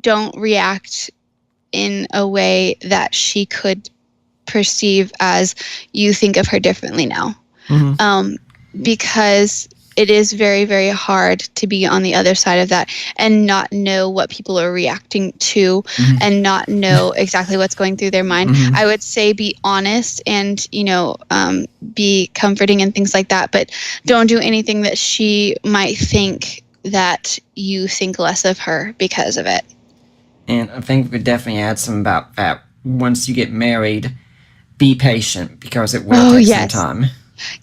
don't react in a way that she could perceive as you think of her differently now. Because it is very, very hard to be on the other side of that and not know what people are reacting to and not know exactly what's going through their mind. I would say be honest and, be comforting and things like that, but don't do anything that she might think that you think less of her because of it. And I think we could definitely add some about that. Once you get married, be patient because it will take some time.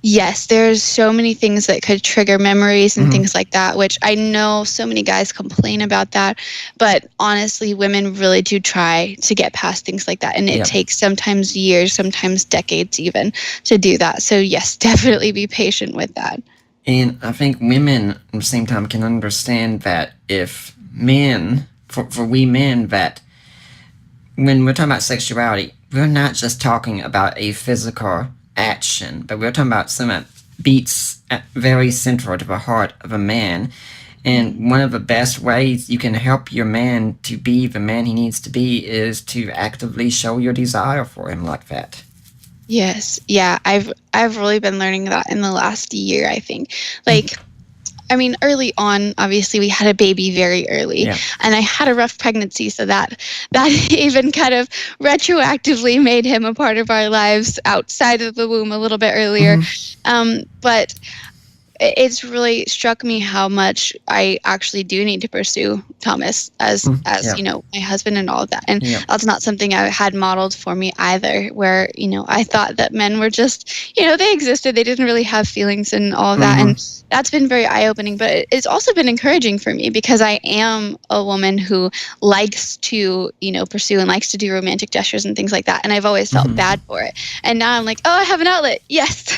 Yes, there's so many things that could trigger memories and things like that, which I know so many guys complain about that. But honestly, women really do try to get past things like that. And it takes sometimes years, sometimes decades even to do that. So yes, definitely be patient with that. And I think women at the same time can understand that if men, for we men, that when we're talking about sexuality, we're not just talking about a physical action, but we're talking about something that beats very central to the heart of a man. And one of the best ways you can help your man to be the man he needs to be is to actively show your desire for him like that. Yes. Yeah. I've really been learning that in the last year, I think. Early on, obviously, we had a baby very early, and I had a rough pregnancy, so that even kind of retroactively made him a part of our lives outside of the womb a little bit earlier. But it's really struck me how much I actually do need to pursue Thomas as my husband and all of that. And that's not something I had modeled for me either, where, I thought that men were just, they existed. They didn't really have feelings and all of that. And that's been very eye-opening, but it's also been encouraging for me because I am a woman who likes to, pursue and likes to do romantic gestures and things like that. And I've always felt bad for it. And now I'm like, oh, I have an outlet. Yes.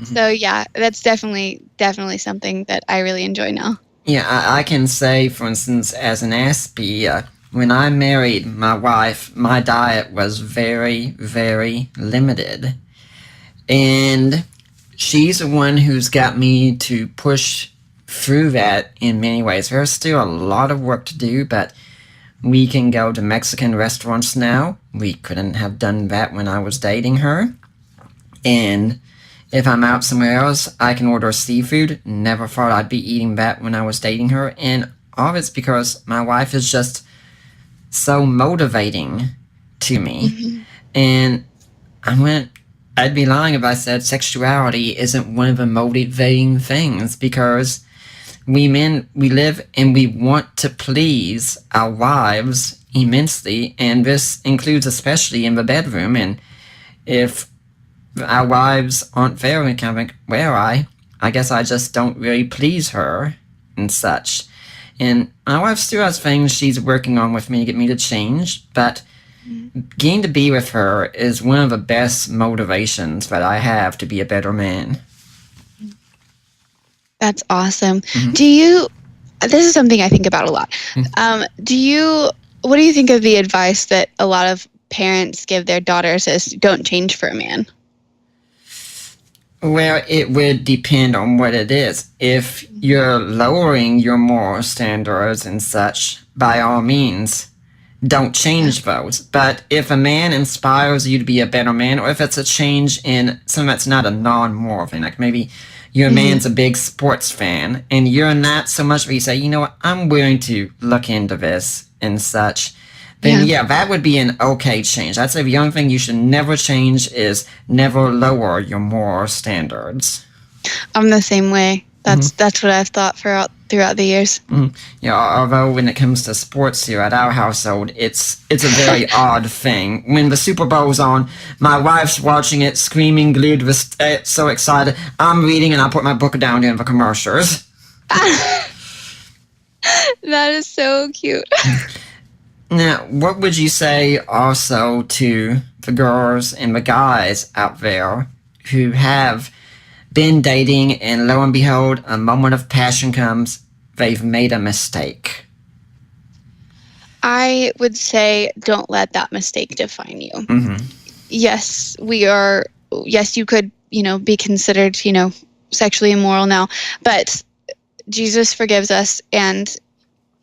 So yeah, that's definitely something that I really enjoy now. Yeah, I can say, for instance, as an aspie, when I married my wife, my diet was very, very limited. And she's the one who's got me to push through that in many ways. There's still a lot of work to do, but we can go to Mexican restaurants now. We couldn't have done that when I was dating her. And if I'm out somewhere else, I can order seafood. Never thought I'd be eating that when I was dating her. And all of it's because my wife is just so motivating to me. And I'd be lying if I said sexuality isn't one of the motivating things, because we men, we live and we want to please our wives immensely. And this includes especially in the bedroom. And if our wives aren't there, and kind of think, well, I guess I just don't really please her and such. And my wife still has things she's working on with me to get me to change, but getting to be with her is one of the best motivations that I have to be a better man. That's awesome. This is something I think about a lot. What do you think of the advice that a lot of parents give their daughters is don't change for a man? Well, it would depend on what it is. If you're lowering your moral standards and such, by all means, don't change those. But if a man inspires you to be a better man, or if it's a change in something that's not a non-moral thing, like maybe your man's a big sports fan, and you're not so much where you say, you know what, I'm willing to look into this and such, then that would be an okay change. I'd say the only thing you should never change is never lower your moral standards. I'm the same way. That's what I've thought throughout the years. Yeah, although when it comes to sports here at our household, it's a very odd thing. When the Super Bowl's on, my wife's watching it, screaming, glued, so excited. I'm reading, and I put my book down during the commercials. That is so cute. Now, what would you say also to the girls and the guys out there who have been dating and lo and behold, a moment of passion comes, they've made a mistake? I would say don't let that mistake define you. Mm-hmm. Yes, you could, be considered, sexually immoral now, but Jesus forgives us, and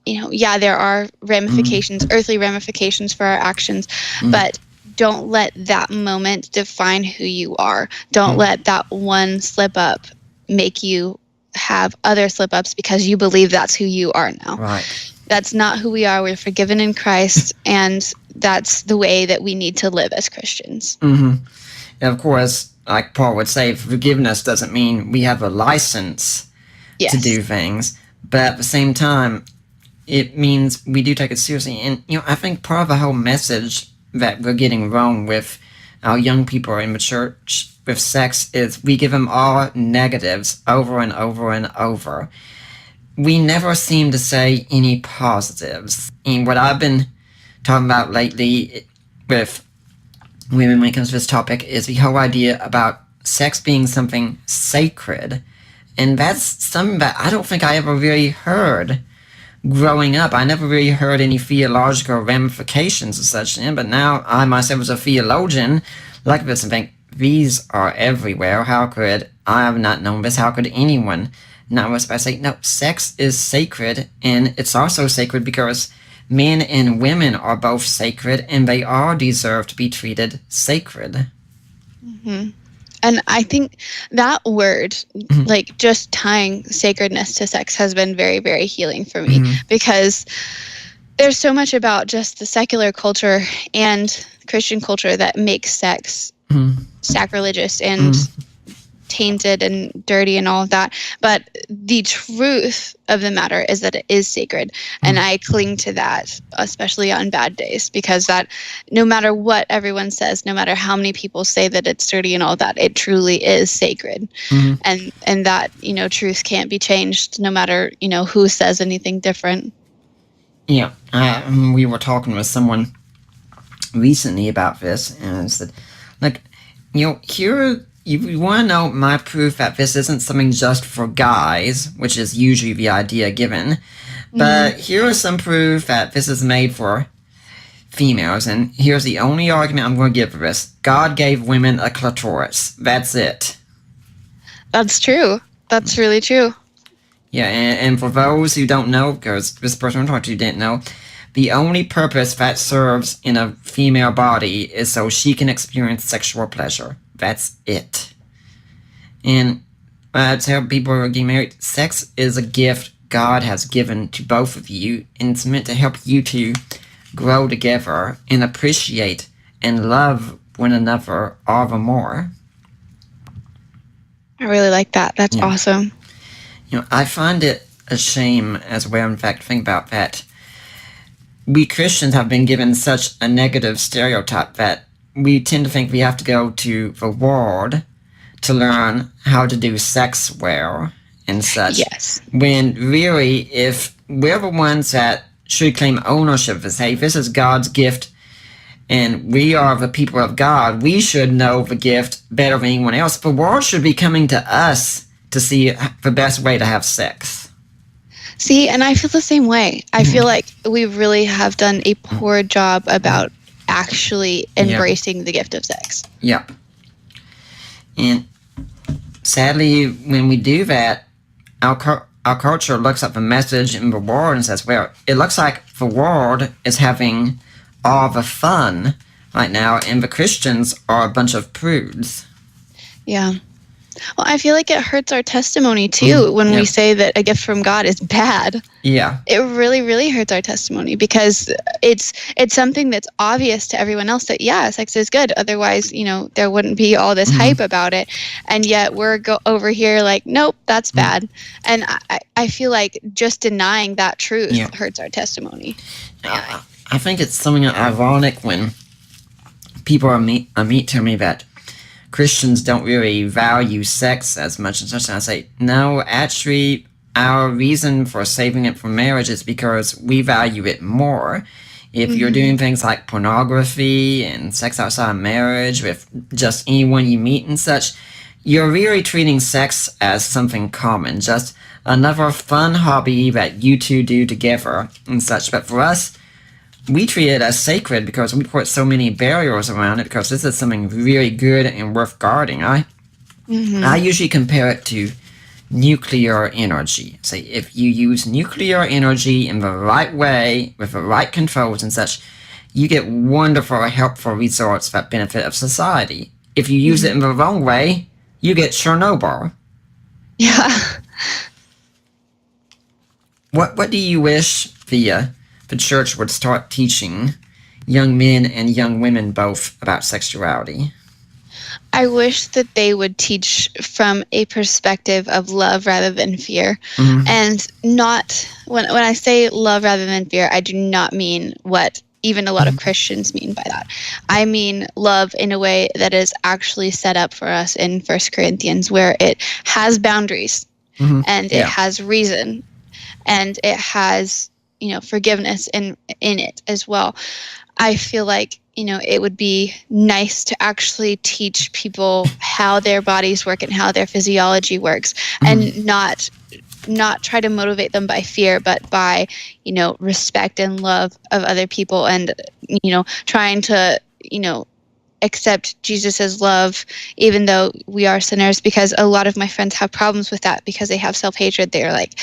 there are ramifications, earthly ramifications for our actions, but don't let that moment define who you are. Don't let that one slip up make you have other slip ups because you believe that's who you are now. Right. That's not who we are. We're forgiven in Christ, and that's the way that we need to live as Christians. Mm-hmm. And of course, like Paul would say, forgiveness doesn't mean we have a license to do things, but at the same time, it means we do take it seriously. And, I think part of the whole message that we're getting wrong with our young people in the church with sex is we give them all negatives over and over and over. We never seem to say any positives. And what I've been talking about lately with women when it comes to this topic is the whole idea about sex being something sacred. And that's something that I don't think I ever really heard growing up. I never really heard any theological ramifications of such thing, but now I myself as a theologian look at this and think, these are everywhere. How could I have not known this? How could anyone not know this? But I say, no, sex is sacred, and it's also sacred because men and women are both sacred, and they all deserve to be treated sacred. Mm-hmm. And I think that word, like just tying sacredness to sex, has been very, very healing for me, because there's so much about just the secular culture and Christian culture that makes sex sacrilegious and tainted and dirty and all of that. But the truth of the matter is that it is sacred. And I cling to that, especially on bad days, because that no matter what everyone says, no matter how many people say that it's dirty and all that, it truly is sacred. And that, truth can't be changed no matter, who says anything different. Yeah. We were talking with someone recently about this, and said, like, here, you want to know my proof that this isn't something just for guys, which is usually the idea given, but here is some proof that this is made for females, and here's the only argument I'm going to give for this. God gave women a clitoris. That's it. That's true. That's really true. Yeah, and for those who don't know, because this person I'm talking to didn't know, the only purpose that serves in a female body is so she can experience sexual pleasure. That's it. And I tell people who are getting married, sex is a gift God has given to both of you, and it's meant to help you to grow together and appreciate and love one another all the more. I really like that. That's awesome. I find it a shame as well, in fact, think about that. We Christians have been given such a negative stereotype that we tend to think we have to go to the world to learn how to do sex well and such. Yes. When really, if we're the ones that should claim ownership of, hey, this is God's gift and we are the people of God, we should know the gift better than anyone else. The world should be coming to us to see the best way to have sex. See, and I feel the same way. I feel like we really have done a poor job about actually embracing the gift of sex. Yep. And sadly, when we do that, our culture looks at the message in the world and says, well, it looks like the world is having all the fun right now, and the Christians are a bunch of prudes. Yeah. Well, I feel like it hurts our testimony, too, when we say that a gift from God is bad. Yeah. It really, really hurts our testimony, because it's something that's obvious to everyone else that, sex is good. Otherwise, there wouldn't be all this hype about it. And yet we're over here like, nope, that's bad. And I feel like just denying that truth hurts our testimony. I think it's something ironic when people meet tell me that Christians don't really value sex as much and such. And I say, no, actually, our reason for saving it for marriage is because we value it more. If you're doing things like pornography and sex outside of marriage with just anyone you meet and such, you're really treating sex as something common, just another fun hobby that you two do together and such. But for us, we treat it as sacred because we put so many barriers around it because this is something really good and worth guarding. I usually compare it to nuclear energy. Say, if you use nuclear energy in the right way, with the right controls and such, you get wonderful, helpful results that benefit of society. If you use it in the wrong way, you get Chernobyl. Yeah. What do you wish the church would start teaching young men and young women both about sexuality? I wish that they would teach from a perspective of love rather than fear. And not, when I say love rather than fear, I do not mean what even a lot of Christians mean by that. I mean love in a way that is actually set up for us in 1 Corinthians, where it has boundaries and it has reason and it has, forgiveness in it as well. I feel like, it would be nice to actually teach people how their bodies work and how their physiology works, and not try to motivate them by fear, but by, respect and love of other people, and, trying to, accept Jesus's love, even though we are sinners, because a lot of my friends have problems with that because they have self-hatred. They're like,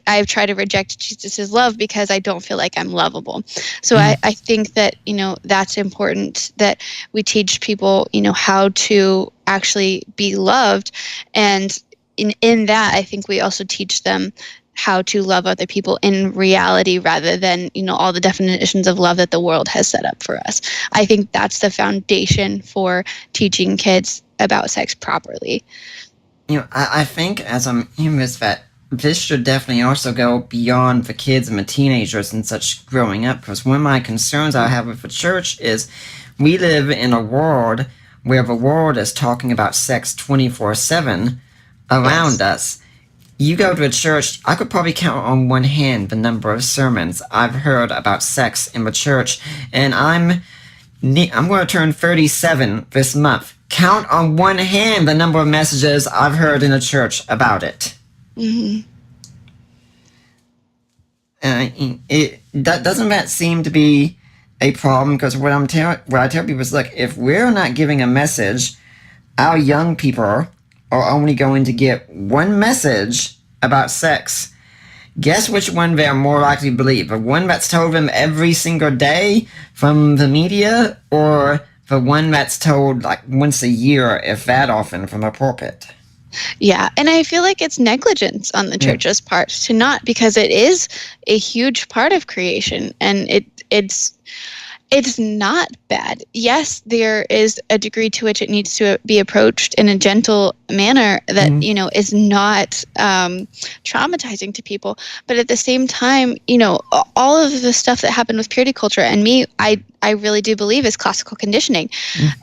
I've tried to reject Jesus's love because I don't feel like I'm lovable. So I think that, that's important, that we teach people, how to actually be loved. And in that, I think we also teach them how to love other people in reality rather than, all the definitions of love that the world has set up for us. I think that's the foundation for teaching kids about sex properly. I think as I'm hearing this, that this should definitely also go beyond the kids and the teenagers and such growing up, because one of my concerns I have with the church is we live in a world where the world is talking about sex 24/7 around us. You go to a church, I could probably count on one hand the number of sermons I've heard about sex in the church, and I'm going to turn 37 this month. Count on one hand the number of messages I've heard in a church about it. Doesn't that seem to be a problem? Because what I tell people is, look, if we're not giving a message, our young people are only going to get one message about sex. Guess which one they're more likely to believe? The one that's told them every single day from the media, or the one that's told like once a year, if that often, from a pulpit? Yeah, and I feel like it's negligence on the church's part to not, because it is a huge part of creation, and it's not bad. Yes, there is a degree to which it needs to be approached in a gentle manner that, is not traumatizing to people. But at the same time, all of the stuff that happened with purity culture, and I really do believe is classical conditioning.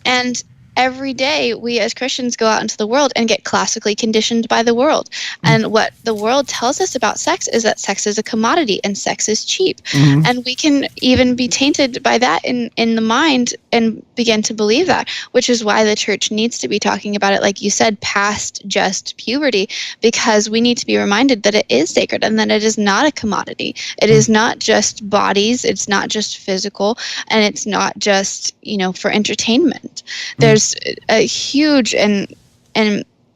And every day we as Christians go out into the world and get classically conditioned by the world. And what the world tells us about sex is that sex is a commodity and sex is cheap. And we can even be tainted by that in the mind and begin to believe that, which is why the church needs to be talking about it, like you said, past just puberty, because we need to be reminded that it is sacred and that it is not a commodity. It is not just bodies, it's not just physical, and it's not just, for entertainment. There's a huge and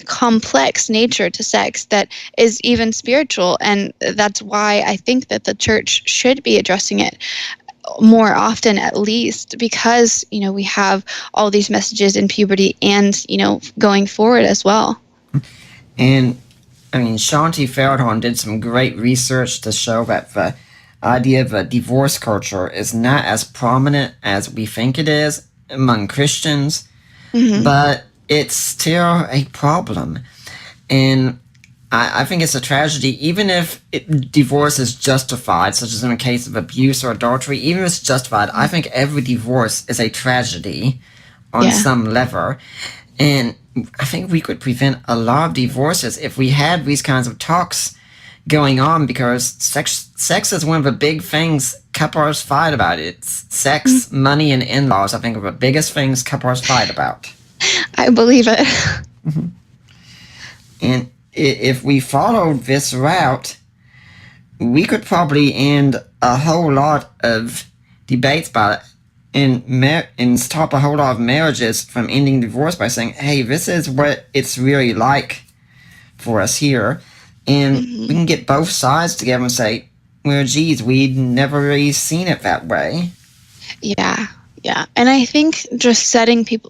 complex nature to sex that is even spiritual, and that's why I think that the church should be addressing it more often, at least, because we have all these messages in puberty and going forward as well. And I mean, Shanti Feldhorn did some great research to show that the idea of a divorce culture is not as prominent as we think it is among Christians. But it's still a problem. And I think it's a tragedy, even if divorce is justified, such as in a case of abuse or adultery, even if it's justified, I think every divorce is a tragedy on some level. And I think we could prevent a lot of divorces if we had these kinds of talks going on because sex is one of the big things couples fight about. It's sex, money, and in-laws, I think, are the biggest things couples fight about. I believe it. And if we followed this route, we could probably end a whole lot of debates about it and stop a whole lot of marriages from ending divorce by saying, hey, this is what it's really like for us here. And we can get both sides together and say, well, geez, we'd never really seen it that way. Yeah. Yeah. And I think just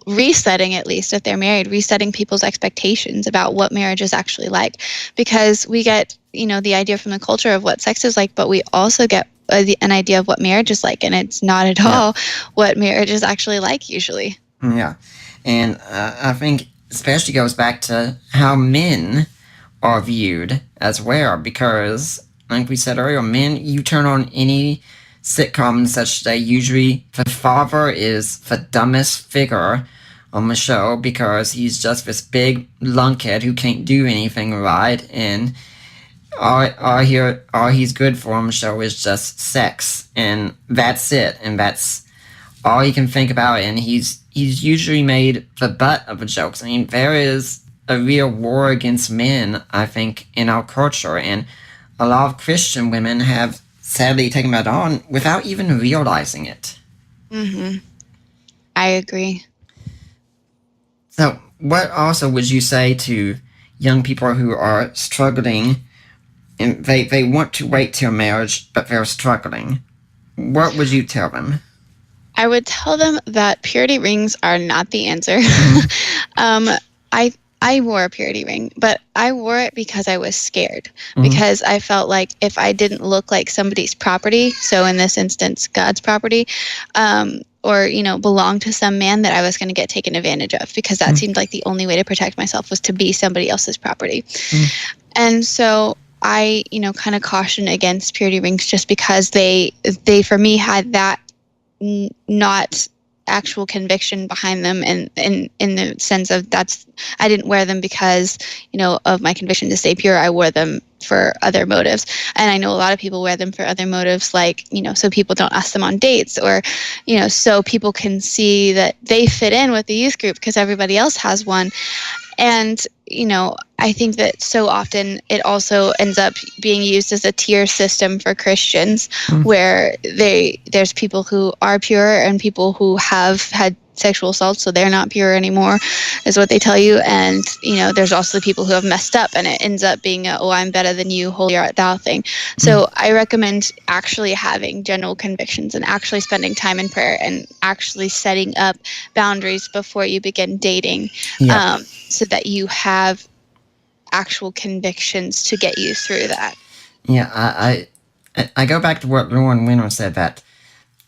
resetting, at least if they're married, resetting people's expectations about what marriage is actually like. Because we get, the idea from the culture of what sex is like, but we also get an idea of what marriage is like. And it's not at all what marriage is actually like usually. Yeah. And I think especially goes back to how men are viewed as well. Because, like we said earlier, men, you turn on any sitcom and such today, usually the father is the dumbest figure on the show because he's just this big lunkhead who can't do anything right, and all he's good for on the show is just sex, and that's it, and that's all he can think about, and he's usually made the butt of the jokes. I mean, there is a real war against men, I think, in our culture, and a lot of Christian women have sadly taken that on without even realizing it. I agree. So, what also would you say to young people who are struggling and they want to wait till marriage, but they're struggling? What would you tell them? I would tell them that purity rings are not the answer. I wore a purity ring, but I wore it because I was scared, because I felt like if I didn't look like somebody's property, so in this instance, God's property, or, belong to some man, that I was going to get taken advantage of, because that seemed like the only way to protect myself was to be somebody else's property. And so I, kind of caution against purity rings just because they for me had that not actual conviction behind them, and in the sense of I didn't wear them because of my conviction to stay pure. I wore them for other motives, and I know a lot of people wear them for other motives, like so people don't ask them on dates, or so people can see that they fit in with the youth group because everybody else has one. And I think that so often it also ends up being used as a tier system for Christians, where there's people who are pure and people who have had sexual assault, so they're not pure anymore, is what they tell you. And there's also the people who have messed up, and it ends up being a, oh, I'm better than you, holy art thou thing. So I recommend actually having general convictions and actually spending time in prayer and actually setting up boundaries before you begin dating, so that you have actual convictions to get you through that. Yeah, I go back to what Lauren Winner said, that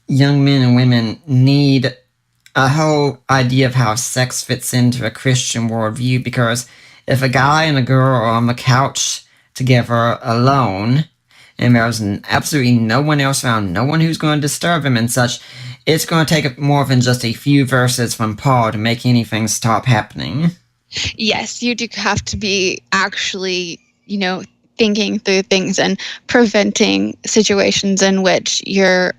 young men and women need a whole idea of how sex fits into a Christian worldview, because if a guy and a girl are on the couch together alone, and there's absolutely no one else around, no one who's going to disturb them and such, it's going to take more than just a few verses from Paul to make anything stop happening. Yes, you do have to be actually, thinking through things and preventing situations in which your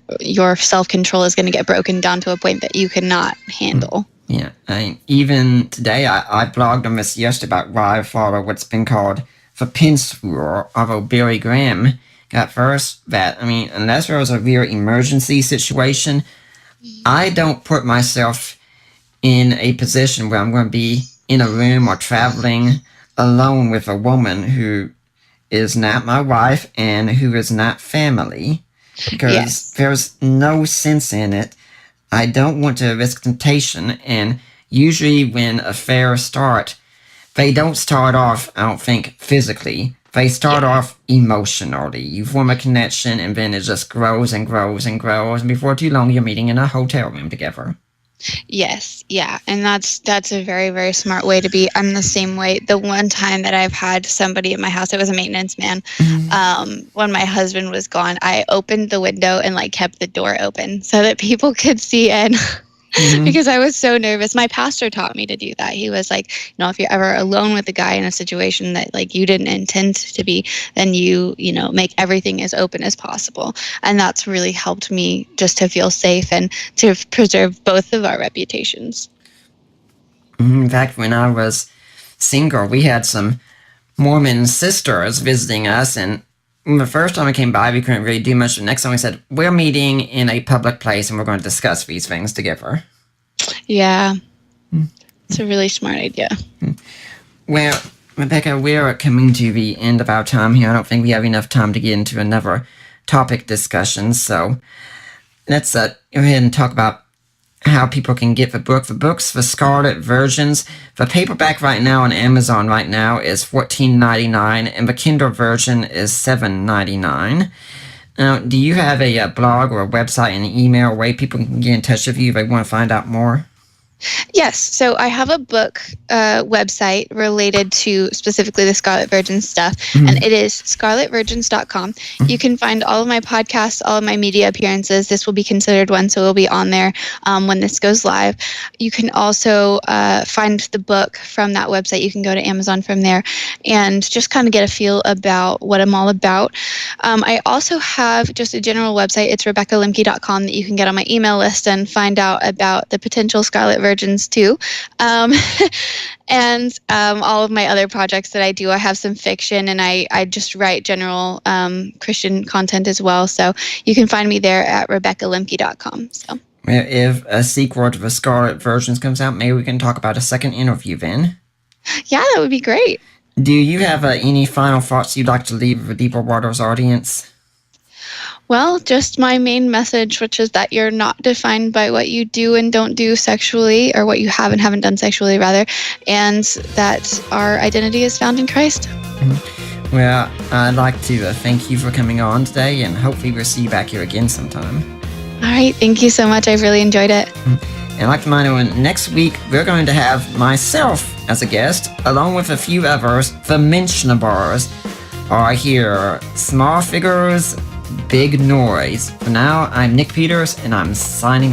self-control is going to get broken down to a point that you cannot handle. Yeah, even today I blogged on this yesterday about why I follow what's been called the Pence rule, although Billy Graham got first that, unless there was a real emergency situation, I don't put myself in a position where I'm going to be in a room or traveling alone with a woman who is not my wife and who is not family, because there's no sense in it. I don't want to risk temptation, and usually when affairs start, they don't start off, I don't think, physically. They start off emotionally. You form a connection, and then it just grows and grows and grows, and before too long, you're meeting in a hotel room together. Yes, yeah, and that's a very, very smart way to be. I'm the same way. The one time that I've had somebody at my house, it was a maintenance man. When my husband was gone, I opened the window and kept the door open so that people could see in. because I was so nervous. My pastor taught me to do that. He was like, if you're ever alone with a guy in a situation that like you didn't intend to be, then you make everything as open as possible. And that's really helped me just to feel safe and to preserve both of our reputations. In fact, when I was single, we had some Mormon sisters visiting us, and the first time we came by, we couldn't really do much. The next time we said, we're meeting in a public place and we're going to discuss these things together. Yeah. It's a really smart idea. Well, Rebecca, we're coming to the end of our time here. I don't think we have enough time to get into another topic discussion, so let's go ahead and talk about how people can get the book. The books, the Scarlet versions, the paperback right now on Amazon right now is $14.99, and the Kindle version is $7.99. Now, do you have a blog or a website and an email way people can get in touch with you if they want to find out more? Yes, so I have a book website related to specifically the Scarlet Virgin stuff, and it is scarletvirgins.com. You can find all of my podcasts, all of my media appearances. This will be considered one, so it will be on there when this goes live. You can also find the book from that website. You can go to Amazon from there and just kind of get a feel about what I'm all about. I also have just a general website. It's RebeccaLemke.com that you can get on my email list and find out about the potential Scarlet Virgins too. And all of my other projects that I do. I have some fiction, and I just write general Christian content as well. So you can find me there at RebeccaLemke.com. So if a sequel to the Scarlet Virgins comes out, maybe we can talk about a second interview then. Yeah, that would be great. Do you have any final thoughts you'd like to leave with the Deeper Waters audience? Well, just my main message, which is that you're not defined by what you do and don't do sexually, or what you have and haven't done sexually, rather, and that our identity is found in Christ. Well, I'd like to thank you for coming on today, and hopefully we'll see you back here again sometime. All right, thank you so much. I've really enjoyed it. And I'd like to remind everyone, next week we're going to have myself as a guest, along with a few others. The mentionables are here. Small figures, big noise. For now, I'm Nick Peters, and I'm signing